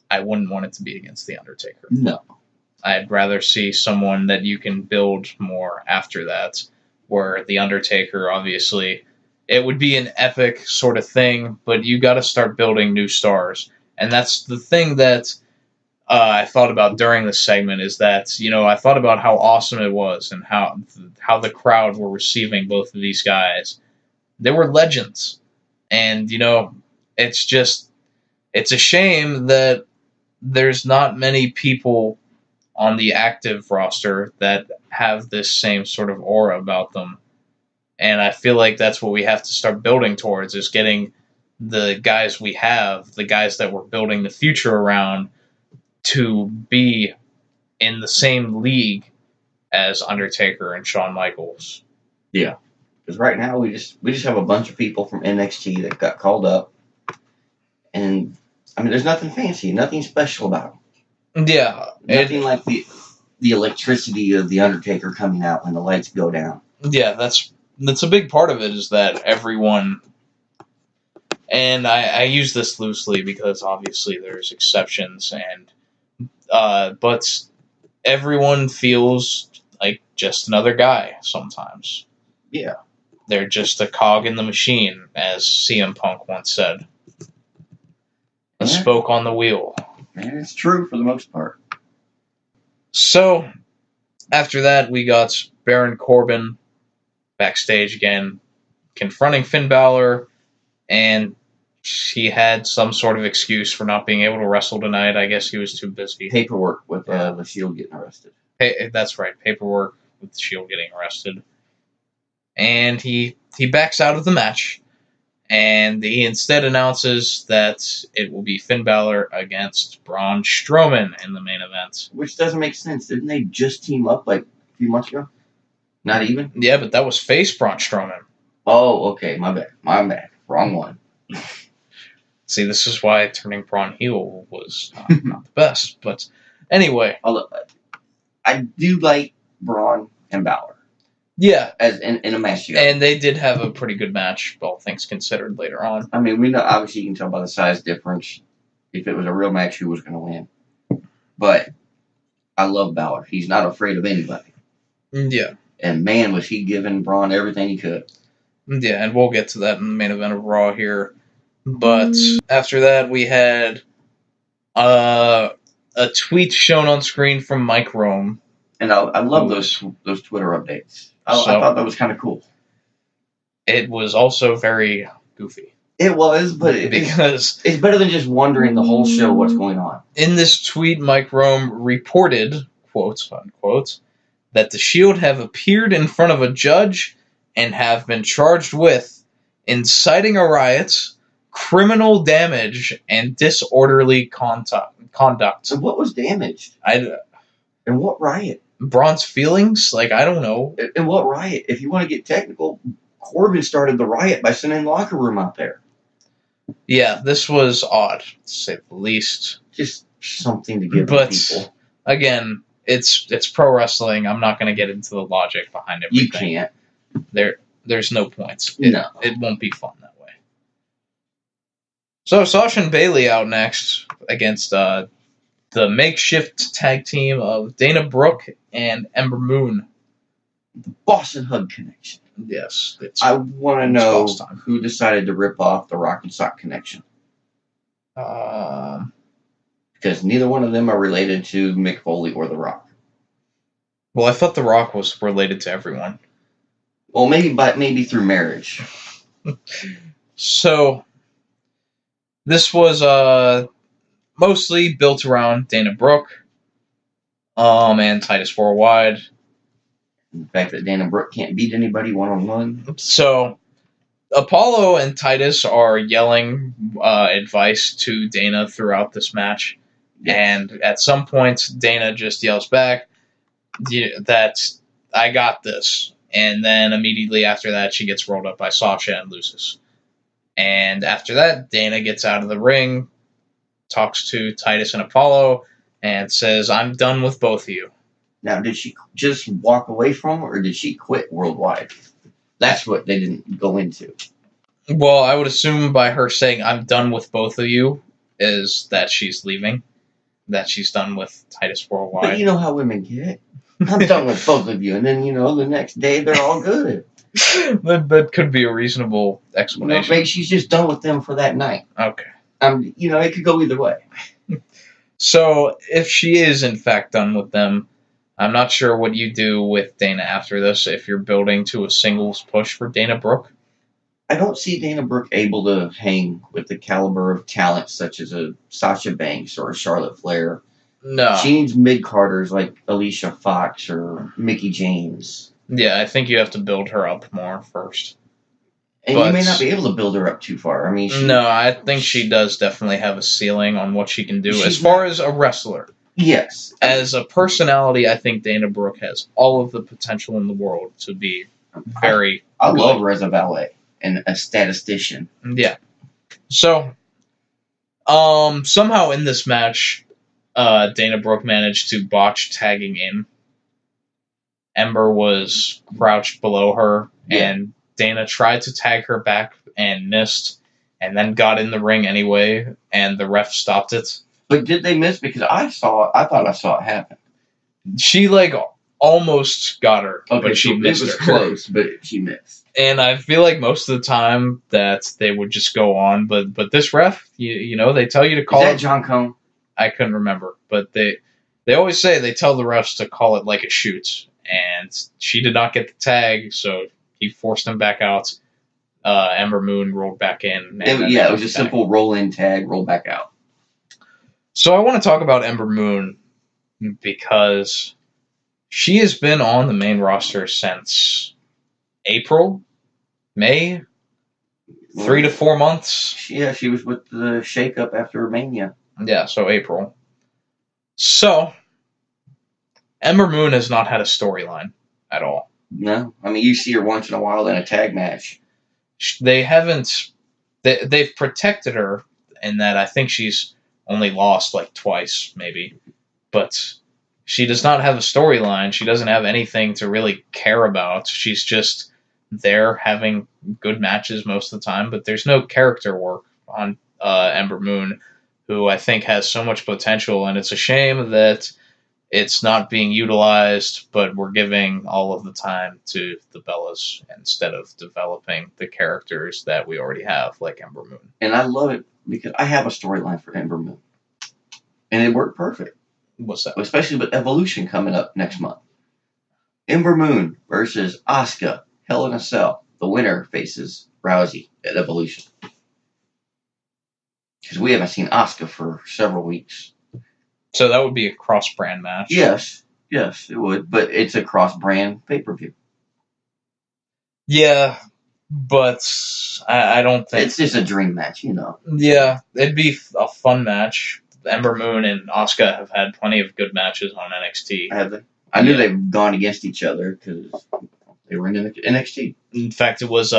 I wouldn't want it to be against The Undertaker. No. I'd rather see someone that you can build more after that. Where The Undertaker, obviously, it would be an epic sort of thing, but you got to start building new stars. And that's the thing that I thought about during this segment is that, I thought about how awesome it was and how the crowd were receiving both of these guys. They were legends. And, it's a shame that there's not many people on the active roster that have this same sort of aura about them. And I feel like that's what we have to start building towards, is getting the guys we have, the guys that we're building the future around, to be in the same league as Undertaker and Shawn Michaels. Yeah. Because right now we just have a bunch of people from NXT that got called up. And, there's nothing fancy, nothing special about them. Yeah. Nothing like the electricity of The Undertaker coming out when the lights go down. Yeah, that's a big part of it, is that everyone, and I use this loosely because obviously there's exceptions, and But everyone feels like just another guy sometimes. Yeah. They're just a cog in the machine, as CM Punk once said. A spoke on the wheel. And it's true for the most part. So, after that, we got Baron Corbin backstage again, confronting Finn Balor, and he had some sort of excuse for not being able to wrestle tonight. I guess he was too busy. Paperwork with the Shield getting arrested. That's right, paperwork with the Shield getting arrested. And he backs out of the match, and he instead announces that it will be Finn Balor against Braun Strowman in the main event. Which doesn't make sense. Didn't they just team up like a few months ago? Not even? Yeah, but that was face Braun Strowman. Oh, okay. My bad. Wrong one. See, this is why turning Braun heel was not the best. But anyway. I do like Braun and Balor. Yeah. As in a match together. And they did have a pretty good match, all things considered, later on. I mean, we know, obviously you can tell by the size difference if it was a real match who was going to win. But I love Balor. He's not afraid of anybody. Yeah. And man, was he giving Braun everything he could. Yeah, and we'll get to that in the main event of Raw here. But after that, we had a tweet shown on screen from Mike Rome. And I love those Twitter updates. I thought that was kind of cool. It was also very goofy. It was, but because it's better than just wondering the whole show what's going on. In this tweet, Mike Rome reported, quote unquote, that the Shield have appeared in front of a judge and have been charged with inciting a riot, criminal damage, and disorderly conduct. So what was damaged? And what riot? Braun's feelings? Like, I don't know. And what riot? If you want to get technical, Corbin started the riot by sending the locker room out there. Yeah, this was odd, to say the least. Just something to give the people. Again, it's pro wrestling. I'm not going to get into the logic behind everything. You can't. There's no points. It won't be fun that way. So Sasha and Bayley out next against the makeshift tag team of Dana Brooke and Ember Moon. The Boston Hug Connection. Yes. I want to know who decided to rip off the Rock and Sock Connection. Because neither one of them are related to Mick Foley or The Rock. Well, I thought The Rock was related to everyone. Well, maybe through marriage. So, this was mostly built around Dana Brooke and Titus Worldwide. The fact that Dana Brooke can't beat anybody one-on-one. So, Apollo and Titus are yelling advice to Dana throughout this match. Yes. And at some point, Dana just yells back that I got this. And then immediately after that, she gets rolled up by Sasha and loses. And after that, Dana gets out of the ring, talks to Titus and Apollo, and says, I'm done with both of you. Now, did she just walk away from, or did she quit Worldwide? That's what they didn't go into. Well, I would assume by her saying, I'm done with both of you, is that she's leaving. That she's done with Titus Worldwide. But you know how women get. I'm done with both of you. And then, the next day they're all good. That could be a reasonable explanation. Maybe she's just done with them for that night. Okay. It could go either way. So, if she is in fact done with them, I'm not sure what you do with Dana after this if you're building to a singles push for Dana Brooke. I don't see Dana Brooke able to hang with the caliber of talent such as a Sasha Banks or a Charlotte Flair. No. She needs mid-carders like Alicia Fox or Mickie James. Yeah, I think you have to build her up more first. And you may not be able to build her up too far. No, I think she does definitely have a ceiling on what she can do as far as a wrestler. Yes. As a personality, I think Dana Brooke has all of the potential in the world to be very I love her as a valet and a statistician. Yeah. So, somehow in this match, Dana Brooke managed to botch tagging in. Ember was crouched below her, and Dana tried to tag her back and missed, and then got in the ring anyway, and the ref stopped it. But did they miss? Because I thought I saw it happen. She almost got her, but she missed it was her. Close, but she missed. And I feel like most of the time that they would just go on, but this ref, you know, they tell you to call Is that it. John Cone? I couldn't remember, but they always say they tell the refs to call it like a shoot, and she did not get the tag, so he forced him back out. Ember Moon rolled back in. It was a simple roll in tag, roll back out. So I want to talk about Ember Moon because she has been on the main roster since April, May, 3 to 4 months. Yeah, she was with the shakeup after Mania. Yeah, so April. So, Ember Moon has not had a storyline at all. No, I mean, you see her once in a while in a tag match. They haven't... They've protected her in that I think she's only lost like twice, maybe. But she does not have a storyline. She doesn't have anything to really care about. She's just there having good matches most of the time, but there's no character work on Ember Moon, who I think has so much potential, and it's a shame that it's not being utilized, but we're giving all of the time to the Bellas instead of developing the characters that we already have, like Ember Moon. And I love it because I have a storyline for Ember Moon. And it worked perfect. What's that? Especially with Evolution coming up next month. Ember Moon versus Asuka, Hell in a Cell. The winner faces Rousey at Evolution. Because we haven't seen Asuka for several weeks. So that would be a cross-brand match. Yes, it would. But it's a cross-brand pay-per-view. Yeah, but I don't think... It's just a dream match, you know. Yeah, it'd be a fun match. Ember Moon and Asuka have had plenty of good matches on NXT. Have they? I knew they've gone against each other because they were in NXT. In fact, it was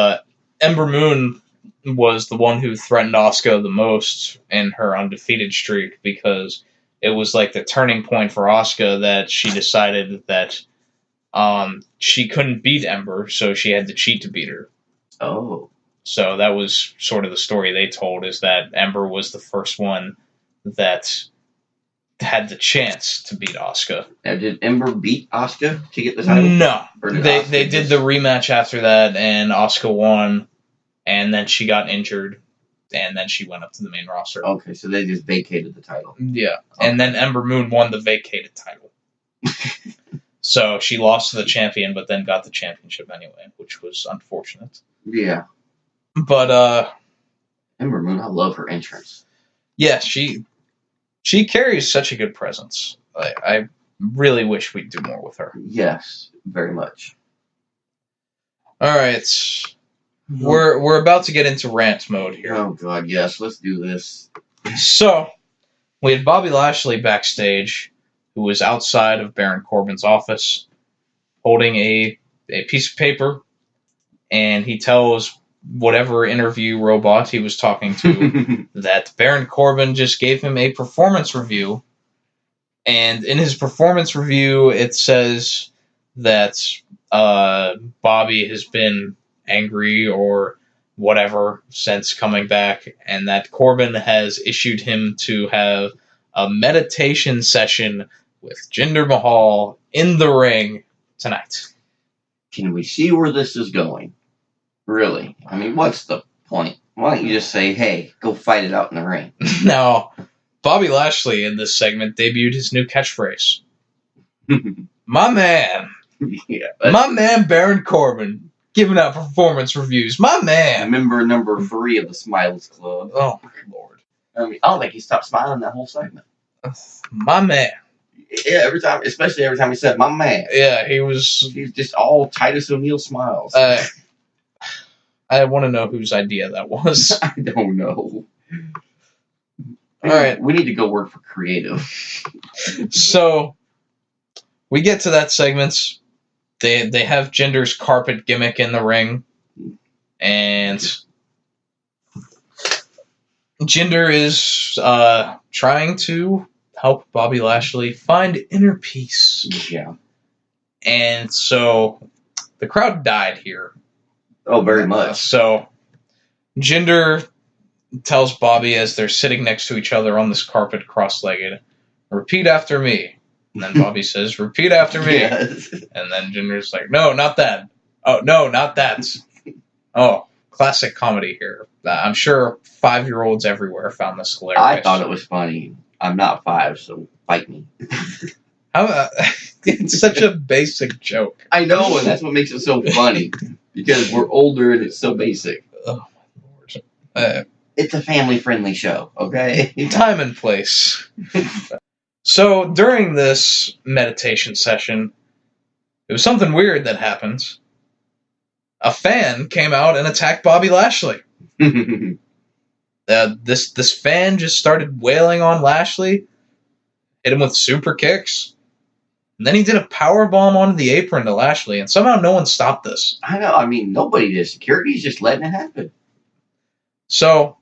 Ember Moon was the one who threatened Asuka the most in her undefeated streak because it was like the turning point for Asuka that she decided that she couldn't beat Ember, so she had to cheat to beat her. Oh. So that was sort of the story they told, is that Ember was the first one that had the chance to beat Asuka. Now, did Ember beat Asuka to get the title? No. Did They did the rematch after that, and Asuka won, and then she got injured, and then she went up to the main roster. Okay, so they just vacated the title. Yeah. Okay. And then Ember Moon won the vacated title. So she lost to the champion, but then got the championship anyway, which was unfortunate. Yeah. But, Ember Moon, I love her entrance. yeah, she carries such a good presence. I really wish we'd do more with her. Yes, very much. All right. We're about to get into rant mode here. Oh, God, yes. Let's do this. So, we had Bobby Lashley backstage, who was outside of Baron Corbin's office, holding a piece of paper, and he tells whatever interview robot he was talking to that Baron Corbin just gave him a performance review, and in his performance review it says that Bobby has been angry or whatever since coming back, and that Corbin has issued him to have a meditation session with Jinder Mahal in the ring tonight. Can we see where this is going? Really? I mean, what's the point? Why don't you just say, hey, go fight it out in the ring? Now, Bobby Lashley in this segment debuted his new catchphrase. My man. Yeah. My man Baron Corbin giving out performance reviews. My man. Member number 3 of the Smilers Club. Oh, my Lord. I mean, I don't think he stopped smiling that whole segment. My man. Yeah, especially every time he said, my man. Yeah, he's just all Titus O'Neil smiles. I want to know whose idea that was. I don't know. All right. We need to go work for creative. So, we get to that segment. They have Jinder's carpet gimmick in the ring. And Jinder is trying to help Bobby Lashley find inner peace. Yeah. And so, the crowd died here. Oh, very much. So, Jinder tells Bobby as they're sitting next to each other on this carpet cross-legged, "Repeat after me." And then Bobby says, "Repeat after me." Yes. And then Jinder's like, "No, not that. Oh, no, not that." Oh, classic comedy here. I'm sure 5-year-olds everywhere found this hilarious. I thought it was funny. I'm not 5, so fight me. It's such a basic joke. I know, and that's what makes it so funny. Because we're older and it's so basic. Oh, my Lord. It's a family-friendly show, okay? Time and place. So, during this meditation session, it was something weird that happened. A fan came out and attacked Bobby Lashley. This fan just started wailing on Lashley, hit him with super kicks, and then he did a powerbomb onto the apron to Lashley, and somehow no one stopped this. I know, I mean, nobody did. Security's just letting it happen. So,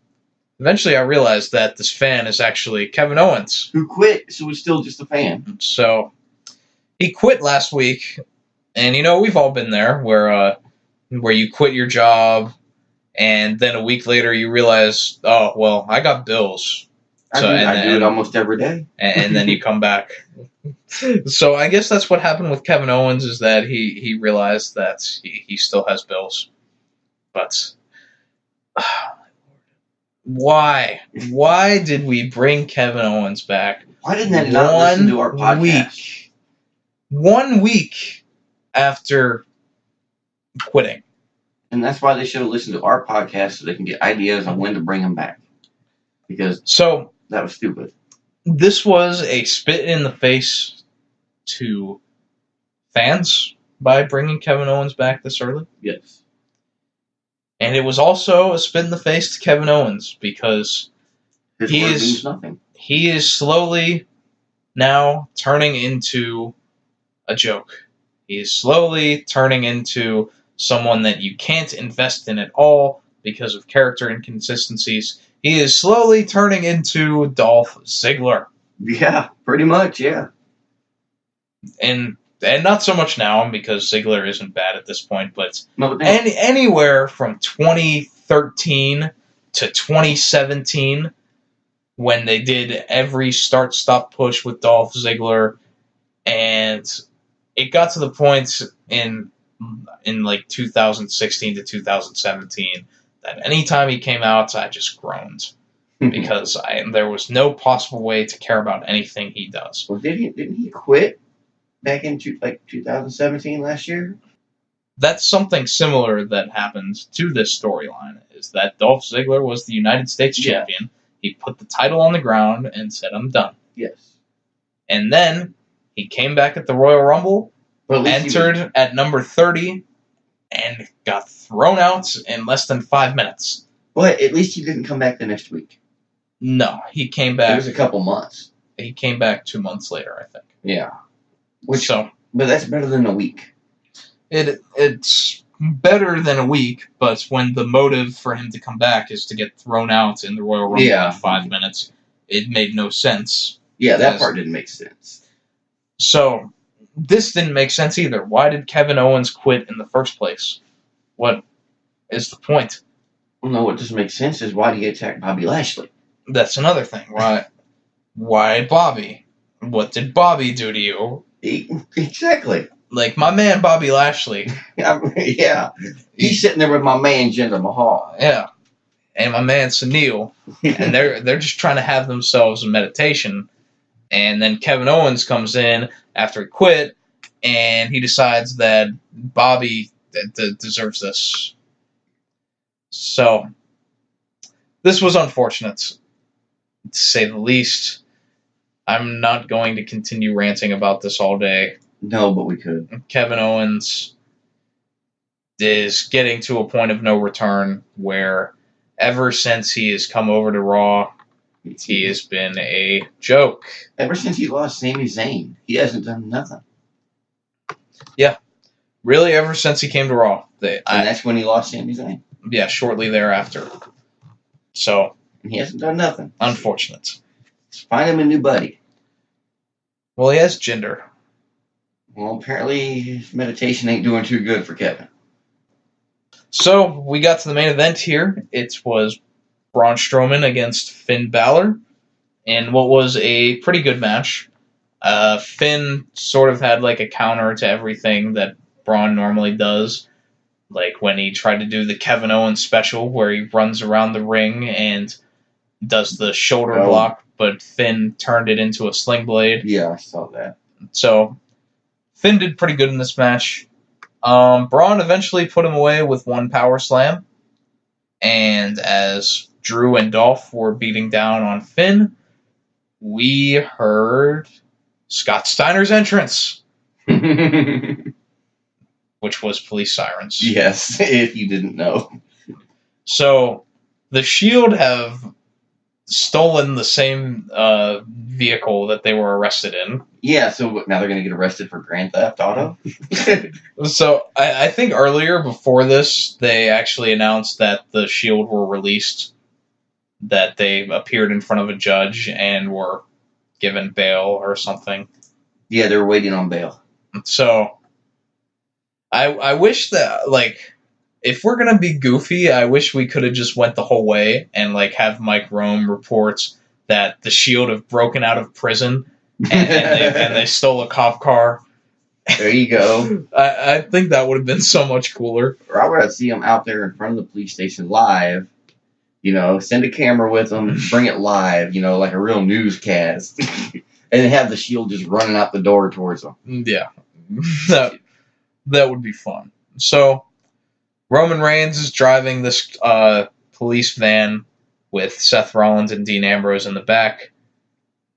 eventually I realized that this fan is actually Kevin Owens. Who quit, so it's still just a fan. So, he quit last week, and we've all been there, where you quit your job, and then a week later you realize, oh, well, I got bills. I do it almost every day. And then you come back. So I guess that's what happened with Kevin Owens, is that he realized that he still has bills. But why? Why did we bring Kevin Owens back? Why didn't they not listen to our podcast? 1 week after quitting. And that's why they should have listened to our podcast so they can get ideas on when to bring him back. Because that was stupid. This was a spit in the face to fans by bringing Kevin Owens back this early. Yes. And it was also a spit in the face to Kevin Owens because His word means nothing. He is slowly now turning into a joke. He is slowly turning into someone that you can't invest in at all because of character inconsistencies. He is slowly turning into Dolph Ziggler. Yeah, pretty much, yeah. And not so much now because Ziggler isn't bad at this point, but No, anywhere from 2013 to 2017, when they did every start-stop push with Dolph Ziggler, and it got to the point in like 2016 to 2017 that anytime he came out, I just groaned because there was no possible way to care about anything he does. Well, didn't he quit back in 2017 last year? That's something similar that happened to this storyline, is that Dolph Ziggler was the United States champion. He put the title on the ground and said, "I'm done." Yes. And then he came back at the Royal Rumble, entered at number 30, and got thrown out in less than 5 minutes. But at least he didn't come back the next week. No, he came back. It was a couple months. He came back 2 months later, I think. Yeah. But that's better than a week. It's better than a week, but when the motive for him to come back is to get thrown out in the Royal Rumble in 5 minutes, it made no sense. Yeah, that part didn't make sense. So, this didn't make sense either. Why did Kevin Owens quit in the first place? What is the point? Well, no, what doesn't make sense is why did he attack Bobby Lashley? That's another thing. Why Bobby? What did Bobby do to you? Exactly. Like, my man Bobby Lashley. Yeah. He's sitting there with my man Jinder Mahal. Yeah. And my man Sunil. And they're just trying to have themselves a meditation. And then Kevin Owens comes in after he quit, and he decides that Bobby deserves this. So, this was unfortunate, to say the least. I'm not going to continue ranting about this all day. No, but we could. Kevin Owens is getting to a point of no return where ever since he has come over to Raw, he has been a joke. Ever since he lost Sami Zayn, he hasn't done nothing. Yeah. Really, ever since he came to Raw. And that's when he lost Sami Zayn? Yeah, shortly thereafter. So. And he hasn't done nothing. Unfortunate. Find him a new buddy. Well, he has Jinder. Well, apparently his meditation ain't doing too good for Kevin. So, we got to the main event here. It was Braun Strowman against Finn Balor in what was a pretty good match. Finn sort of had like a counter to everything that Braun normally does. Like when he tried to do the Kevin Owens special where he runs around the ring and does the shoulder block, but Finn turned it into a sling blade. Yeah, I saw that. So Finn did pretty good in this match. Braun eventually put him away with one power slam. And as Drew and Dolph were beating down on Finn, we heard Scott Steiner's entrance, which was police sirens. Yes, if you didn't know. So the Shield have stolen the same vehicle that they were arrested in. Yeah, so now they're going to get arrested for Grand Theft Auto? So I think earlier, before this, they actually announced that the Shield were released, that they appeared in front of a judge and were given bail or something. Yeah, they're waiting on bail. So I wish that, like, if we're going to be goofy, I wish we could have just went the whole way and, like, have Mike Rome reports that the Shield have broken out of prison and they stole a cop car. There you go. I think that would have been so much cooler. Or I would see them out there in front of the police station live. You know, send a camera with them, bring it live, you know, like a real newscast. And then have the Shield just running out the door towards them. Yeah. That would be fun. So Roman Reigns is driving this police van with Seth Rollins and Dean Ambrose in the back.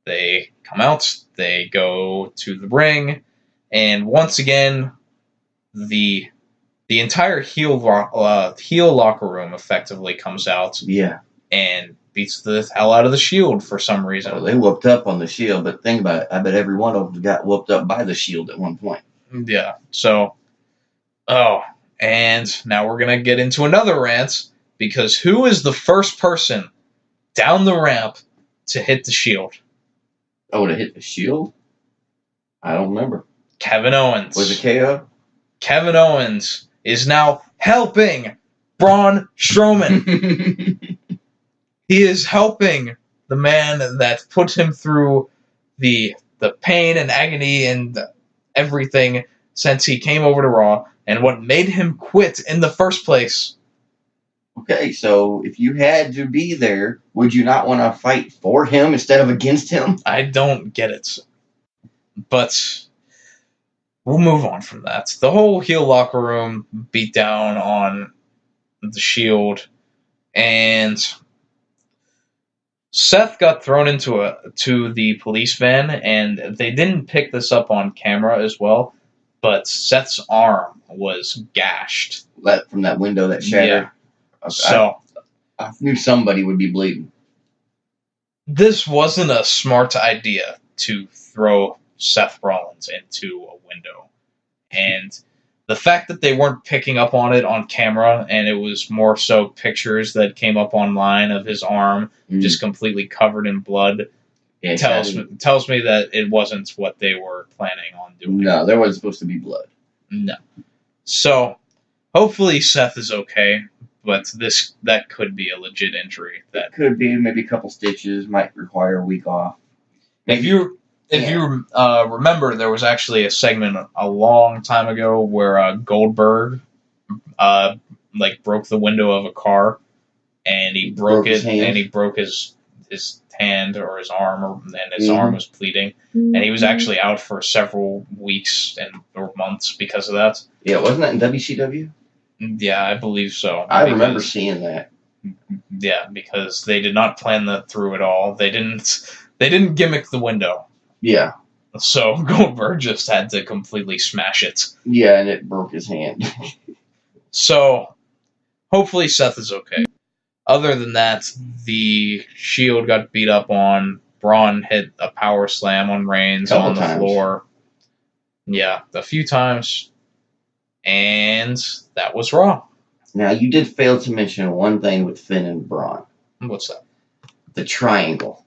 They come out, they go to the ring, and once again, the entire heel locker room effectively comes out. Yeah. And beats the hell out of the Shield for some reason. Well, they whooped up on the Shield, but think about it, I bet every one of them got whooped up by the Shield at one point. Yeah, so, and now we're going to get into another rant, because who is the first person down the ramp to hit the Shield? Oh, to hit the Shield? I don't remember. Kevin Owens. Was it KO? Kevin Owens is now helping Braun Strowman. He is helping the man that put him through the pain and agony and everything since he came over to Raw, and what made him quit in the first place. Okay, so if you had to be there, would you not want to fight for him instead of against him? I don't get it. But we'll move on from that. The whole heel locker room beat down on the Shield, and Seth got thrown to the police van, and they didn't pick this up on camera as well, but Seth's arm was gashed. From that window that shattered? Yeah. Okay. So I knew somebody would be bleeding. This wasn't a smart idea to throw Seth Rollins into a window. And the fact that they weren't picking up on it on camera, and it was more so pictures that came up online of his arm just completely covered in blood, tells me that it wasn't what they were planning on doing. No, there wasn't supposed to be blood. No. So, hopefully Seth is okay, but that could be a legit injury. That could be, maybe a couple stitches, might require a week off. If you remember, there was actually a segment a long time ago where Goldberg broke the window of a car, and he broke it, and he broke his hand or his arm, and his arm was bleeding, and he was actually out for several weeks or months because of that. Yeah, wasn't that in WCW? Yeah, I believe so. I remember seeing that. Yeah, because they did not plan that through at all. They didn't gimmick the window. Yeah. So Goldberg just had to completely smash it. Yeah, and it broke his hand. So hopefully Seth is okay. Other than that, the Shield got beat up on. Braun hit a power slam on Reigns on the floor. Yeah, a few times. And that was Raw. Now, you did fail to mention one thing with Finn and Braun. What's that? The triangle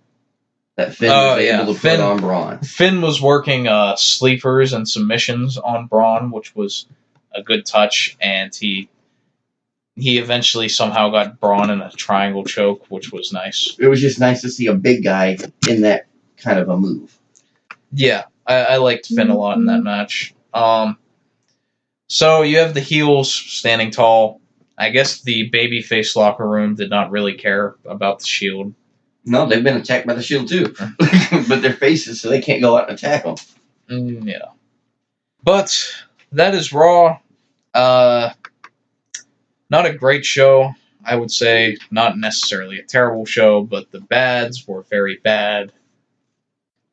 that Finn was able to put on Braun. Finn was working sleepers and submissions on Braun, which was a good touch, and he he eventually somehow got Braun in a triangle choke, which was nice. It was just nice to see a big guy in that kind of a move. Yeah, I liked Finn a lot in that match. So you have the heels standing tall. I guess the babyface locker room did not really care about the Shield. No, they've been attacked by the Shield too. But they're faces, so they can't go out and attack them. Yeah. But that is Raw. Not a great show, I would say. Not necessarily a terrible show, but the bads were very bad.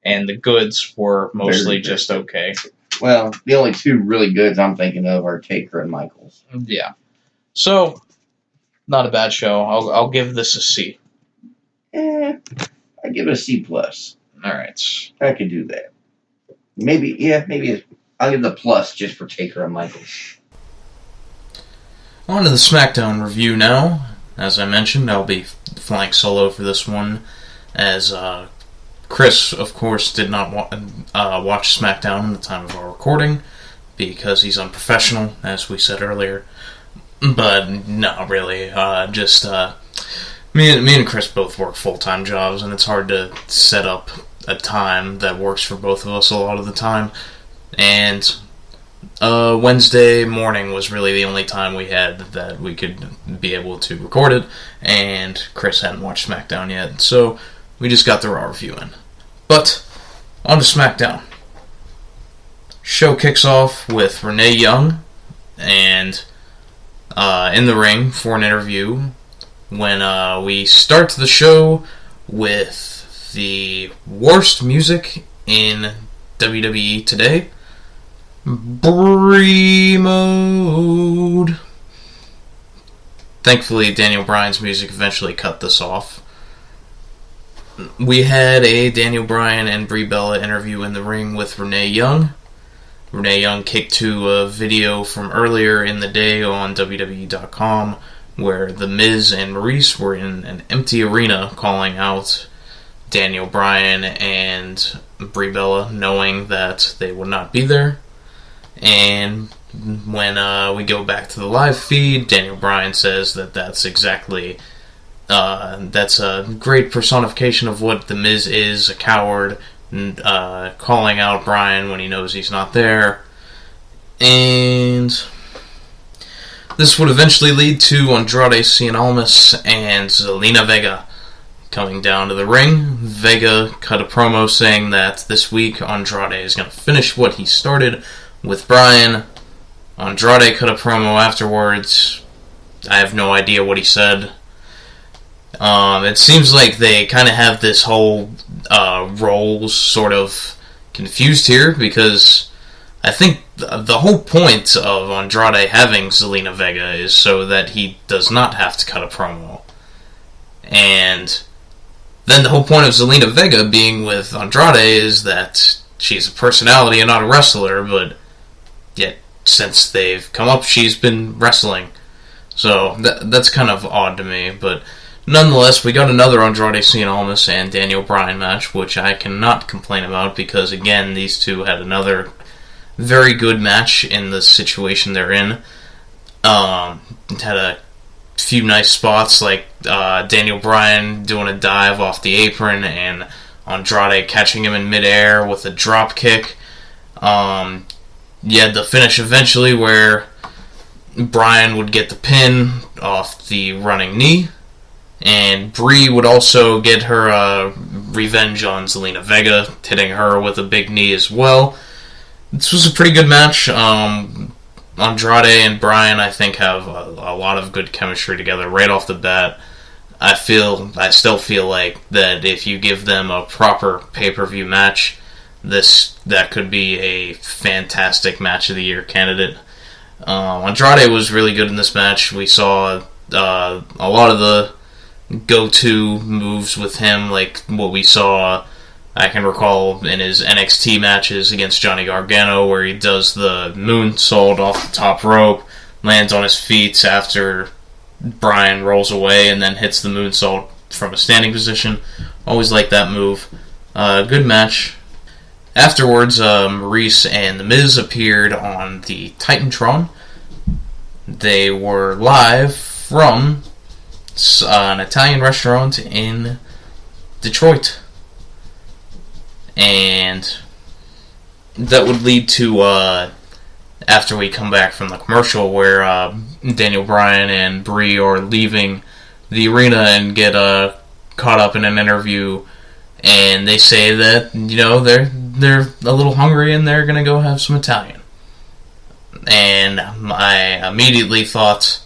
And the goods were mostly just okay. Well, the only two really goods I'm thinking of are Taker and Michaels. Yeah. So, not a bad show. I'll give this a C. I give it a C+. Alright. I could do that. Maybe I'll give the plus just for Taker and Michaels. On to the SmackDown review now. As I mentioned, I'll be flying solo for this one, as Chris, of course, did not watch SmackDown at the time of our recording, because he's unprofessional, as we said earlier. But, no, really, me and Chris both work full-time jobs, and it's hard to set up a time that works for both of us a lot of the time. And Wednesday morning was really the only time we had that we could be able to record it, and Chris hadn't watched SmackDown yet, so we just got the Raw review in. But, on to SmackDown. Show kicks off with Renee Young, and in the ring for an interview, when we start the show with the worst music in WWE today, Brie Mode. Thankfully, Daniel Bryan's music eventually cut this off. We had a Daniel Bryan and Brie Bella interview in the ring with Renee Young. Renee Young kicked to a video from earlier in the day on WWE.com where The Miz and Maurice were in an empty arena calling out Daniel Bryan and Brie Bella, knowing that they would not be there. And when we go back to the live feed, Daniel Bryan says that that's exactly... that's a great personification of what The Miz is, a coward, calling out Bryan when he knows he's not there. And this would eventually lead to Andrade, Cien, Almas, and Zelina Vega coming down to the ring. Vega cut a promo saying that this week Andrade is going to finish what he started with Bryan. Andrade cut a promo afterwards. I have no idea what he said. It seems like they kind of have this whole roles sort of confused here, because I think the whole point of Andrade having Zelina Vega is so that he does not have to cut a promo. And then the whole point of Zelina Vega being with Andrade is that she's a personality and not a wrestler, but yet since they've come up, she's been wrestling. So that's kind of odd to me, but nonetheless, we got another Andrade, Cien, Almas, and Daniel Bryan match, which I cannot complain about because, again, these two had another very good match in the situation they're in. Had a few nice spots, like Daniel Bryan doing a dive off the apron and Andrade catching him in midair with a drop kick. You had the finish eventually where Bryan would get the pin off the running knee, and Brie would also get her revenge on Zelina Vega, hitting her with a big knee as well. This was a pretty good match. Andrade and Bryan, I think, have a lot of good chemistry together right off the bat. I still feel like that if you give them a proper pay-per-view match, that could be a fantastic match of the year candidate. Andrade was really good in this match. We saw a lot of the go-to moves with him, like what we saw, I can recall, in his NXT matches against Johnny Gargano, where he does the moonsault off the top rope, lands on his feet after Bryan rolls away, and then hits the moonsault from a standing position. Always like that move. Good match. Afterwards, Maurice and The Miz appeared on the Titantron. They were live from an Italian restaurant in Detroit. And that would lead to, after we come back from the commercial, where Daniel Bryan and Brie are leaving the arena and get caught up in an interview, and they say that, they're a little hungry and they're going to go have some Italian. And I immediately thought,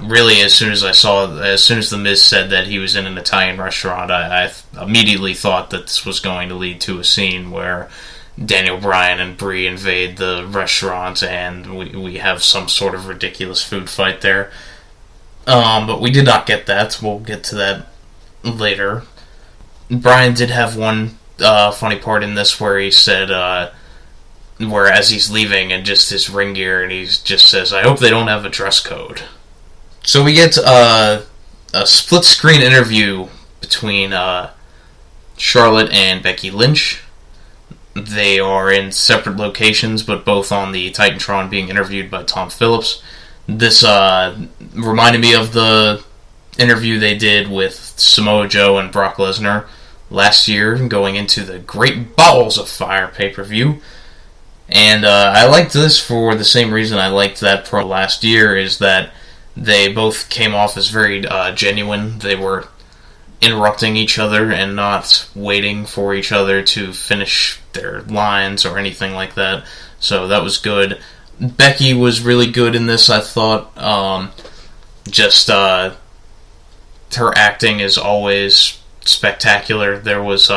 really, as soon as The Miz said that he was in an Italian restaurant, I immediately thought that this was going to lead to a scene where Daniel Bryan and Brie invade the restaurant and we have some sort of ridiculous food fight there. But we did not get that. We'll get to that later. Bryan did have one funny part in this where he said, where as he's leaving and just his ring gear, and he just says, "I hope they don't have a dress code." So we get a split-screen interview between Charlotte and Becky Lynch. They are in separate locations, but both on the Titantron, being interviewed by Tom Phillips. This reminded me of the interview they did with Samoa Joe and Brock Lesnar last year, going into the Great Balls of Fire pay-per-view. And I liked this for the same reason I liked that pro last year, is that they both came off as very genuine. They were interrupting each other and not waiting for each other to finish their lines or anything like that. So that was good. Becky was really good in this, I thought. Her acting is always spectacular. There was,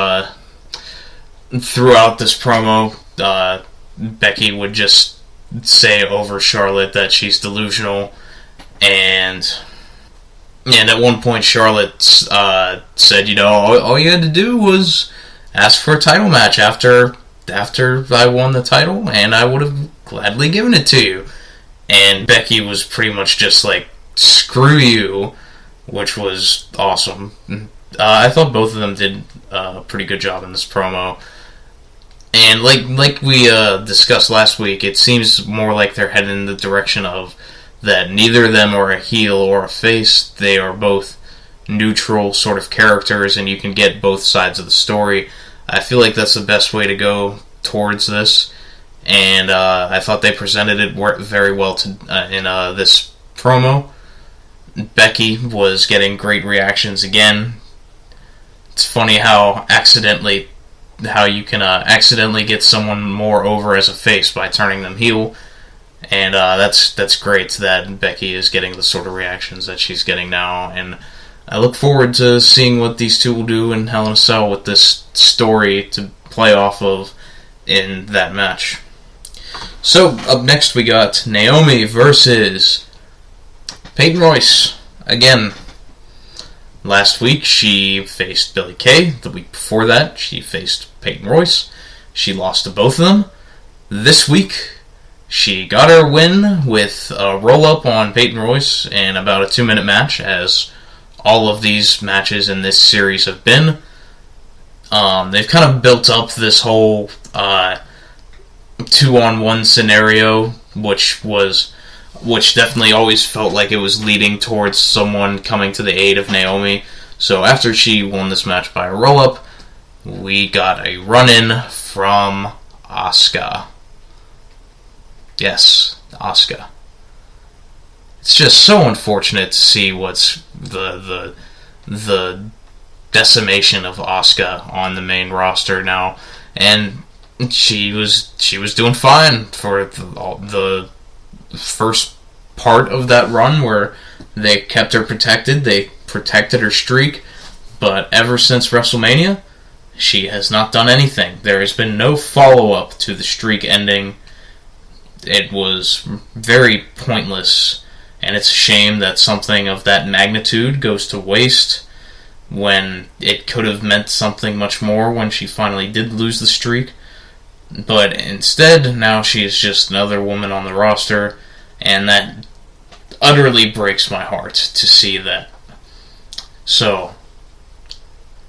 throughout this promo, Becky would just say over Charlotte that she's delusional, and at one point Charlotte said, all you had to do was ask for a title match after I won the title, and I would have gladly given it to you. And Becky was pretty much just like, screw you, which was awesome. I thought both of them did a pretty good job in this promo. And like we discussed last week, it seems more like they're heading in the direction of that neither of them are a heel or a face. They are both neutral sort of characters, and you can get both sides of the story. I feel like that's the best way to go towards this, and I thought they presented it very well in this promo. Becky was getting great reactions again. It's funny how you can accidentally get someone more over as a face by turning them heel, and that's great that Becky is getting the sort of reactions that she's getting now, and I look forward to seeing what these two will do in Hell in a Cell with this story to play off of in that match. So, up next we got Naomi versus Peyton Royce. Again, last week she faced Billie Kay. The week before that she faced Peyton Royce. She lost to both of them. This week she got her win with a roll-up on Peyton Royce in about a 2-minute match, as all of these matches in this series have been. They've kind of built up this whole 2-on-1 scenario, which definitely always felt like it was leading towards someone coming to the aid of Naomi. So after she won this match by a roll-up, we got a run-in from Asuka. Yes, Asuka. It's just so unfortunate to see what's the decimation of Asuka on the main roster now, and she was doing fine for the first part of that run where they kept her protected. They protected her streak, but ever since WrestleMania, she has not done anything. There has been no follow-up to the streak ending. It was very pointless, and it's a shame that something of that magnitude goes to waste when it could have meant something much more when she finally did lose the streak. But instead, now she is just another woman on the roster, and that utterly breaks my heart to see that. So,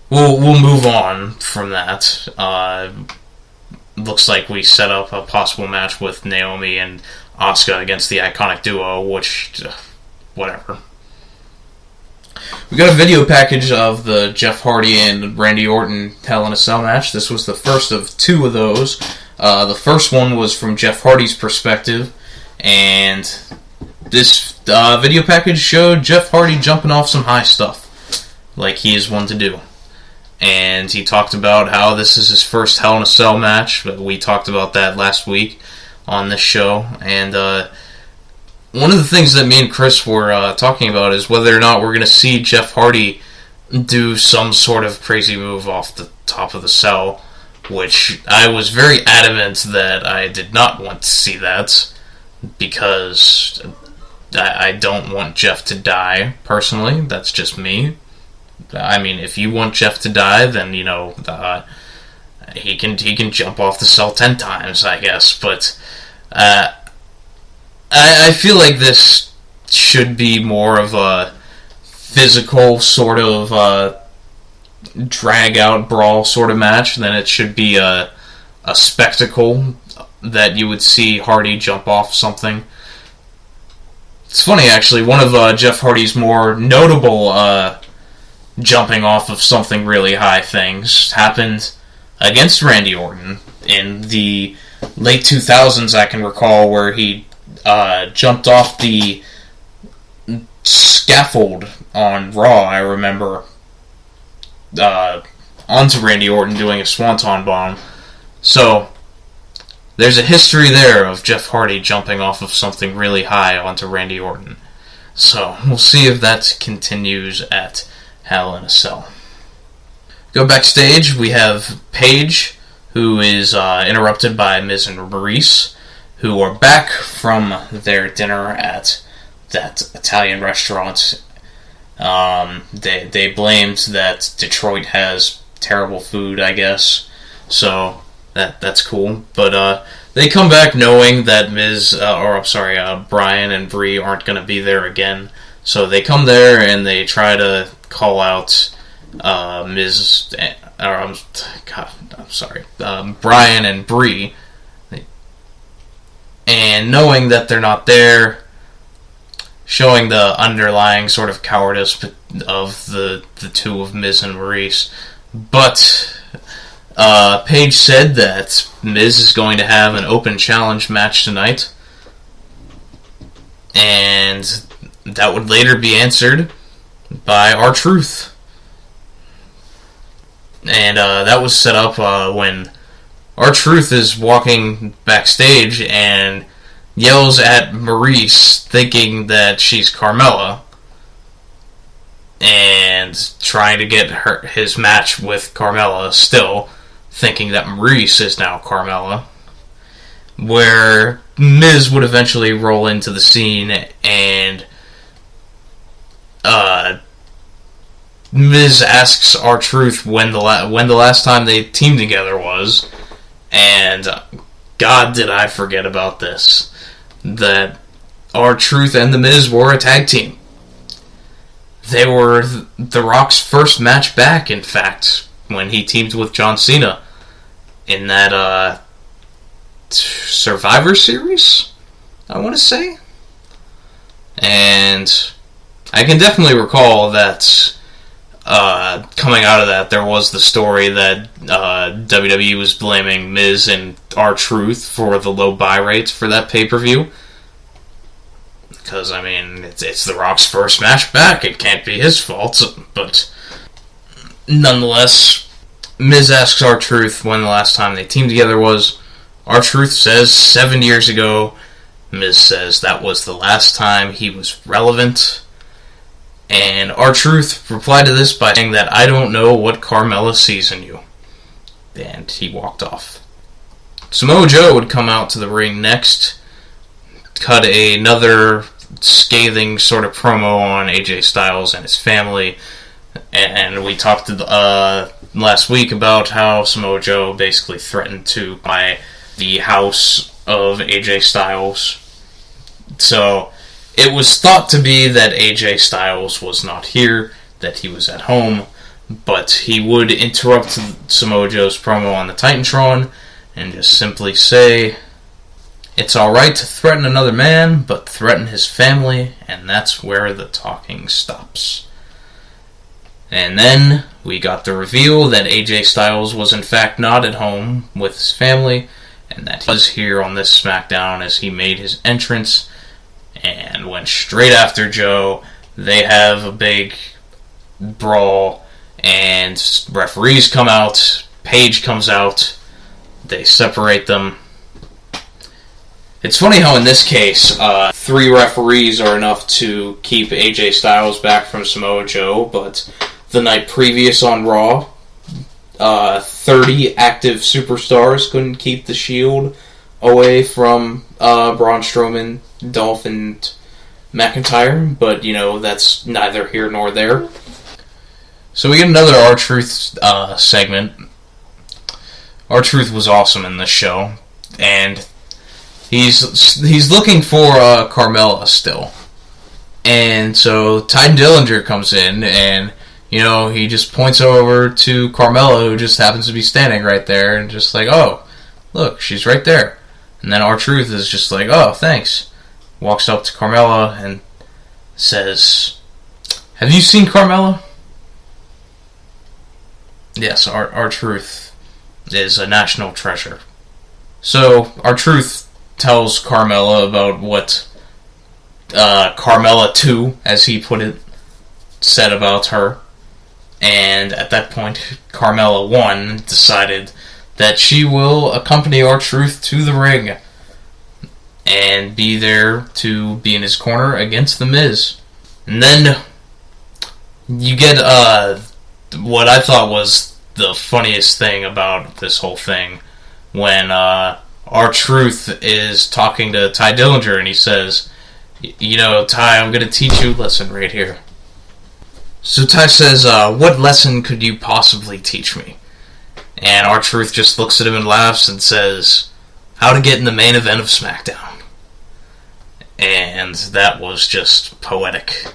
we'll move on from that. Looks like we set up a possible match with Naomi and Asuka against the Iconic Duo, which whatever. We got a video package of the Jeff Hardy and Randy Orton Hell in a Cell match. This was the first of two of those. The first one was from Jeff Hardy's perspective, and this video package showed Jeff Hardy jumping off some high stuff, like he is one to do. And he talked about how this is his first Hell in a Cell match. We talked about that last week on this show, and one of the things that me and Chris were talking about is whether or not we're going to see Jeff Hardy do some sort of crazy move off the top of the cell, which I was very adamant that I did not want to see that, because I don't want Jeff to die, personally. That's just me. I mean, if you want Jeff to die, then, you know, he can jump off the cell 10 times, I guess, but I feel like this should be more of a physical sort of drag-out brawl sort of match than it should be a spectacle that you would see Hardy jump off something. It's funny, actually, one of Jeff Hardy's more notable jumping off of something really high things happened against Randy Orton in the late 2000s, I can recall, where he jumped off the scaffold on Raw, I remember, onto Randy Orton doing a Swanton Bomb. So, there's a history there of Jeff Hardy jumping off of something really high onto Randy Orton. So, we'll see if that continues at Hell in a Cell. Go backstage, we have Paige, who is interrupted by Miz and Maurice, who are back from their dinner at that Italian restaurant. They blamed that Detroit has terrible food, I guess, so that's cool. But they come back knowing that Bryan and Brie aren't going to be there again, so they come there and they try to call out Bryan and Brie. And knowing that they're not there, showing the underlying sort of cowardice of the two of Miz and Maurice. But Paige said that Miz is going to have an open challenge match tonight, and that would later be answered by R-Truth. And that was set up when R-Truth is walking backstage and yells at Maurice, thinking that she's Carmella, and trying to get his match with Carmella, still thinking that Maurice is now Carmella, where Miz would eventually roll into the scene, and Miz asks R-Truth when the last time they teamed together was, and God, did I forget about this, that R-Truth and The Miz were a tag team. They were The Rock's first match back, in fact, when he teamed with John Cena in that Survivor Series, I want to say. And I can definitely recall that coming out of that, there was the story that WWE was blaming Miz and R-Truth for the low buy rates for that pay-per-view. Because, I mean, it's The Rock's first match back. It can't be his fault. But nonetheless, Miz asks R-Truth when the last time they teamed together was. R-Truth says 7 years ago. Miz says that was the last time he was relevant. And R-Truth replied to this by saying that I don't know what Carmella sees in you. And he walked off. Samoa Joe would come out to the ring next, cut another scathing sort of promo on AJ Styles and his family. And we talked last week about how Samoa Joe basically threatened to buy the house of AJ Styles. So it was thought to be that AJ Styles was not here, that he was at home, but he would interrupt Samoa Joe's promo on the Titantron and just simply say, It's alright to threaten another man, but threaten his family, and that's where the talking stops. And then we got the reveal that AJ Styles was in fact not at home with his family, and that he was here on this SmackDown as he made his entrance, and went straight after Joe. They have a big brawl, and referees come out, Paige comes out, they separate them. It's funny how in this case, 3 referees are enough to keep AJ Styles back from Samoa Joe, but the night previous on Raw, 30 active superstars couldn't keep the Shield away from Braun Strowman, Dolph, and McIntyre, but, that's neither here nor there. So we get another R-Truth segment. R-Truth was awesome in this show, and he's looking for Carmella still. And so Ty Dillinger comes in, and he just points over to Carmella, who just happens to be standing right there, and just like, oh, look, she's right there. And then R-Truth is just like, oh, thanks. Walks up to Carmella and says, have you seen Carmella? Yes, R-Truth is a national treasure. So R-Truth tells Carmella about what Carmella 2, as he put it, said about her. And at that point, Carmella 1 decided that she will accompany R-Truth to the ring and be there to be in his corner against The Miz. And then you get what I thought was the funniest thing about this whole thing, when R-Truth is talking to Ty Dillinger, and he says, Ty, I'm going to teach you a lesson right here. So Ty says, what lesson could you possibly teach me? And R-Truth just looks at him and laughs and says, how to get in the main event of SmackDown. And that was just poetic.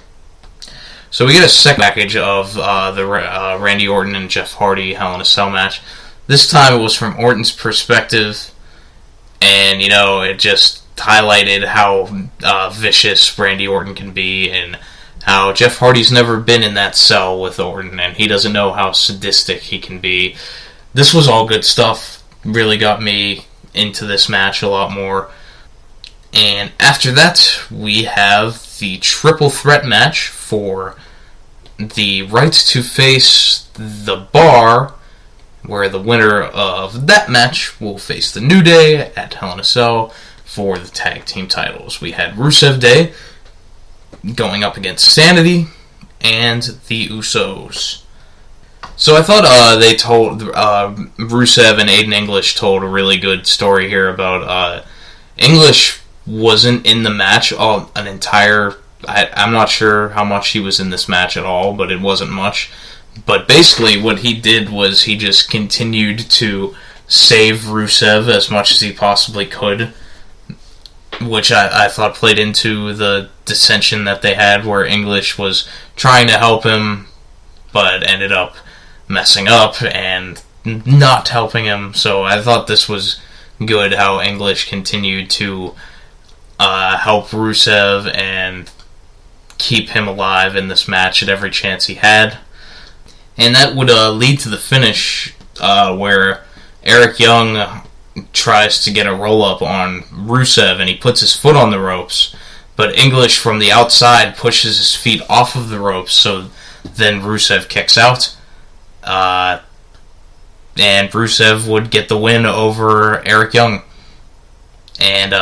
So we get a second package of the Randy Orton and Jeff Hardy Hell in a Cell match. This time it was from Orton's perspective, and, it just highlighted how vicious Randy Orton can be, and how Jeff Hardy's never been in that cell with Orton, and he doesn't know how sadistic he can be. This was all good stuff. Really got me into this match a lot more. And after that, we have the triple threat match for the right to face The Bar, where the winner of that match will face the New Day at Hell in a Cell for the tag team titles. We had Rusev Day going up against Sanity and the Usos. So I thought they told Rusev and Aiden English told a really good story here about English wasn't in the match an entire. I'm not sure how much he was in this match at all, but it wasn't much. But basically what he did was he just continued to save Rusev as much as he possibly could, which I thought played into the dissension that they had, where English was trying to help him, but ended up messing up and not helping him. So I thought this was good, how English continued to help Rusev and keep him alive in this match at every chance he had. And that would lead to the finish, where Eric Young tries to get a roll-up on Rusev, and he puts his foot on the ropes, but English from the outside pushes his feet off of the ropes, so then Rusev kicks out, and Rusev would get the win over Eric Young. And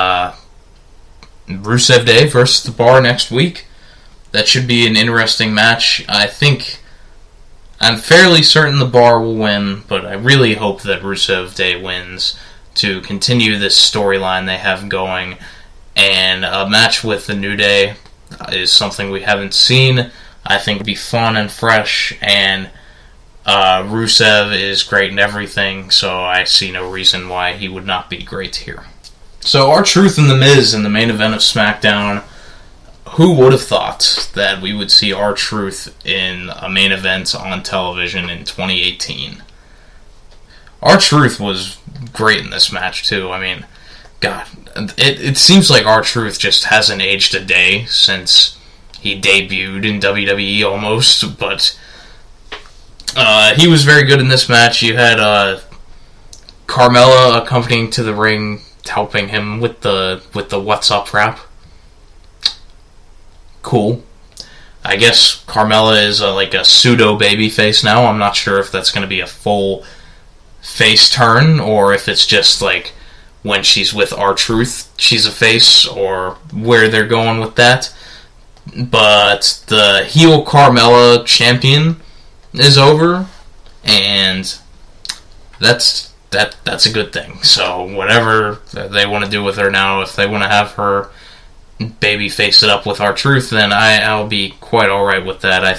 Rusev Day versus The Bar next week. That should be an interesting match. I'm fairly certain The Bar will win, but I really hope that Rusev Day wins to continue this storyline they have going. And a match with the New Day is something we haven't seen. I think it'd be fun and fresh, and Rusev is great in everything, so I see no reason why he would not be great here. So R-Truth and The Miz in the main event of SmackDown. Who would have thought that we would see R-Truth in a main event on television in 2018? R-Truth was great in this match, too. I mean, God, it seems like R-Truth just hasn't aged a day since he debuted in WWE almost, but he was very good in this match. You had Carmella accompanying to the ring, helping him with the What's Up rap. Cool. I guess Carmella is like a pseudo babyface now. I'm not sure if that's going to be a full face turn, or if it's just like when she's with R-Truth, she's a face, or where they're going with that. But the heel Carmella champion is over, and that's a good thing. So whatever they want to do with her now, if they want to have her baby face it up with R-Truth, then I'll be quite alright with that. I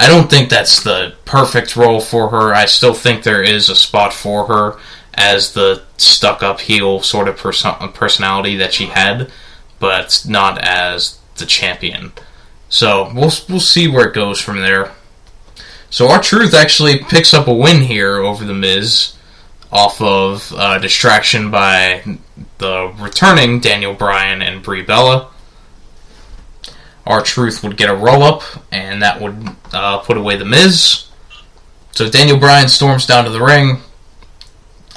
don't think that's the perfect role for her. I still think there is a spot for her as the stuck-up heel sort of personality that she had, but not as the champion. So we'll see where it goes from there. So R-Truth actually picks up a win here over The Miz off of distraction by the returning Daniel Bryan and Brie Bella. R-Truth would get a roll-up, and that would put away The Miz. So Daniel Bryan storms down to the ring,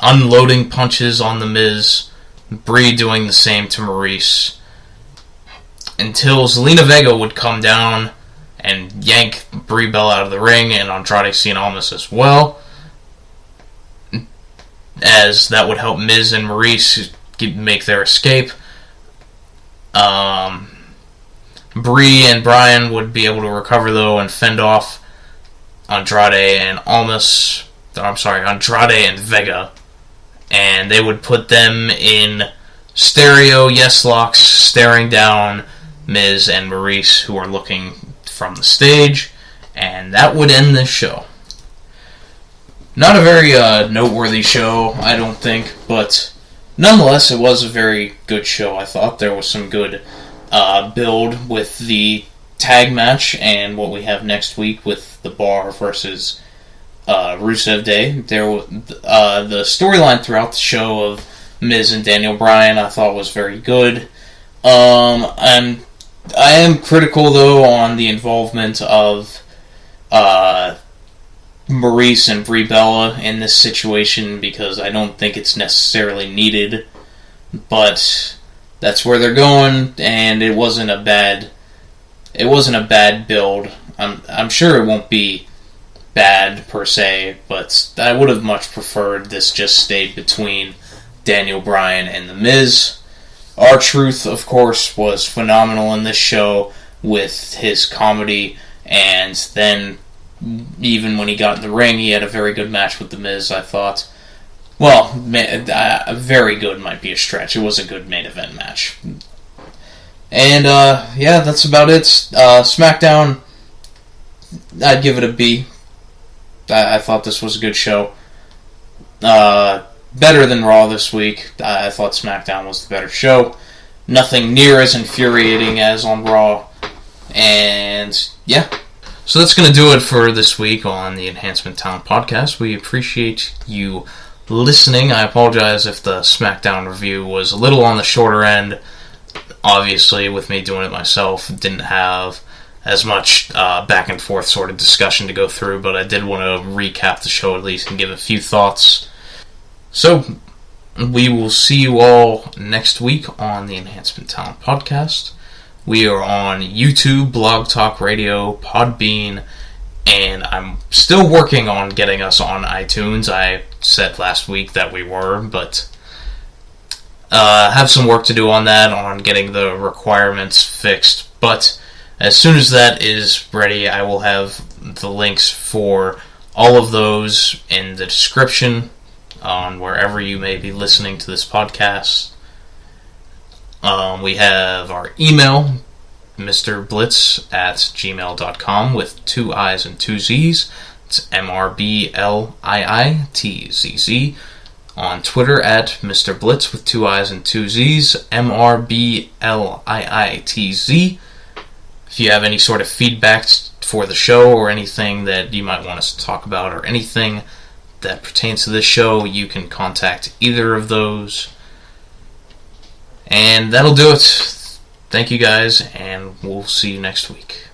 unloading punches on The Miz, Brie doing the same to Maurice, until Zelina Vega would come down and yank Brie Bella out of the ring, and Andrade Cien Almas as well, as that would help Miz and Maurice make their escape. Brie and Bryan would be able to recover, though, and fend off Andrade and Vega, and they would put them in stereo yes locks, staring down Miz and Maurice, who are looking from the stage, and that would end this show. Not a very noteworthy show, I don't think, but nonetheless, it was a very good show, I thought. There was some good build with the tag match and what we have next week with the Bar versus Rusev Day. The storyline throughout the show of Miz and Daniel Bryan I thought was very good. I am critical, though, on the involvement of Maurice and Brie Bella in this situation, because I don't think it's necessarily needed, but that's where they're going, and it wasn't a bad build. I'm sure it won't be bad per se, but I would have much preferred this just stayed between Daniel Bryan and The Miz. R-Truth, of course, was phenomenal in this show with his comedy, and then even when he got in the ring, he had a very good match with The Miz, I thought. Well, very good might be a stretch. It was a good main event match. And, yeah, that's about it. SmackDown, I'd give it a B. I thought this was a good show. Better than Raw this week. I thought SmackDown was the better show. Nothing near as infuriating as on Raw. And, yeah. So that's going to do it for this week on the Enhancement Talent Podcast. We appreciate you listening. I apologize if the SmackDown review was a little on the shorter end. Obviously, with me doing it myself, didn't have as much back and forth sort of discussion to go through, but I did want to recap the show at least and give a few thoughts. So, we will see you all next week on the Enhancement Talent Podcast. We are on YouTube, Blog Talk Radio, Podbean, and I'm still working on getting us on iTunes. I said last week that we were, but have some work to do on that, on getting the requirements fixed. But as soon as that is ready, I will have the links for all of those in the description on wherever you may be listening to this podcast. We have our email, mrblitz@gmail.com, with 2 I's and 2 Z's. It's MRBLIITZZ. On Twitter at Mr. Blitz with 2 I's and 2 Z's, MRBLIITZ. If you have any sort of feedback for the show or anything that you might want us to talk about or anything that pertains to this show, you can contact either of those. And that'll do it. Thank you guys, and we'll see you next week.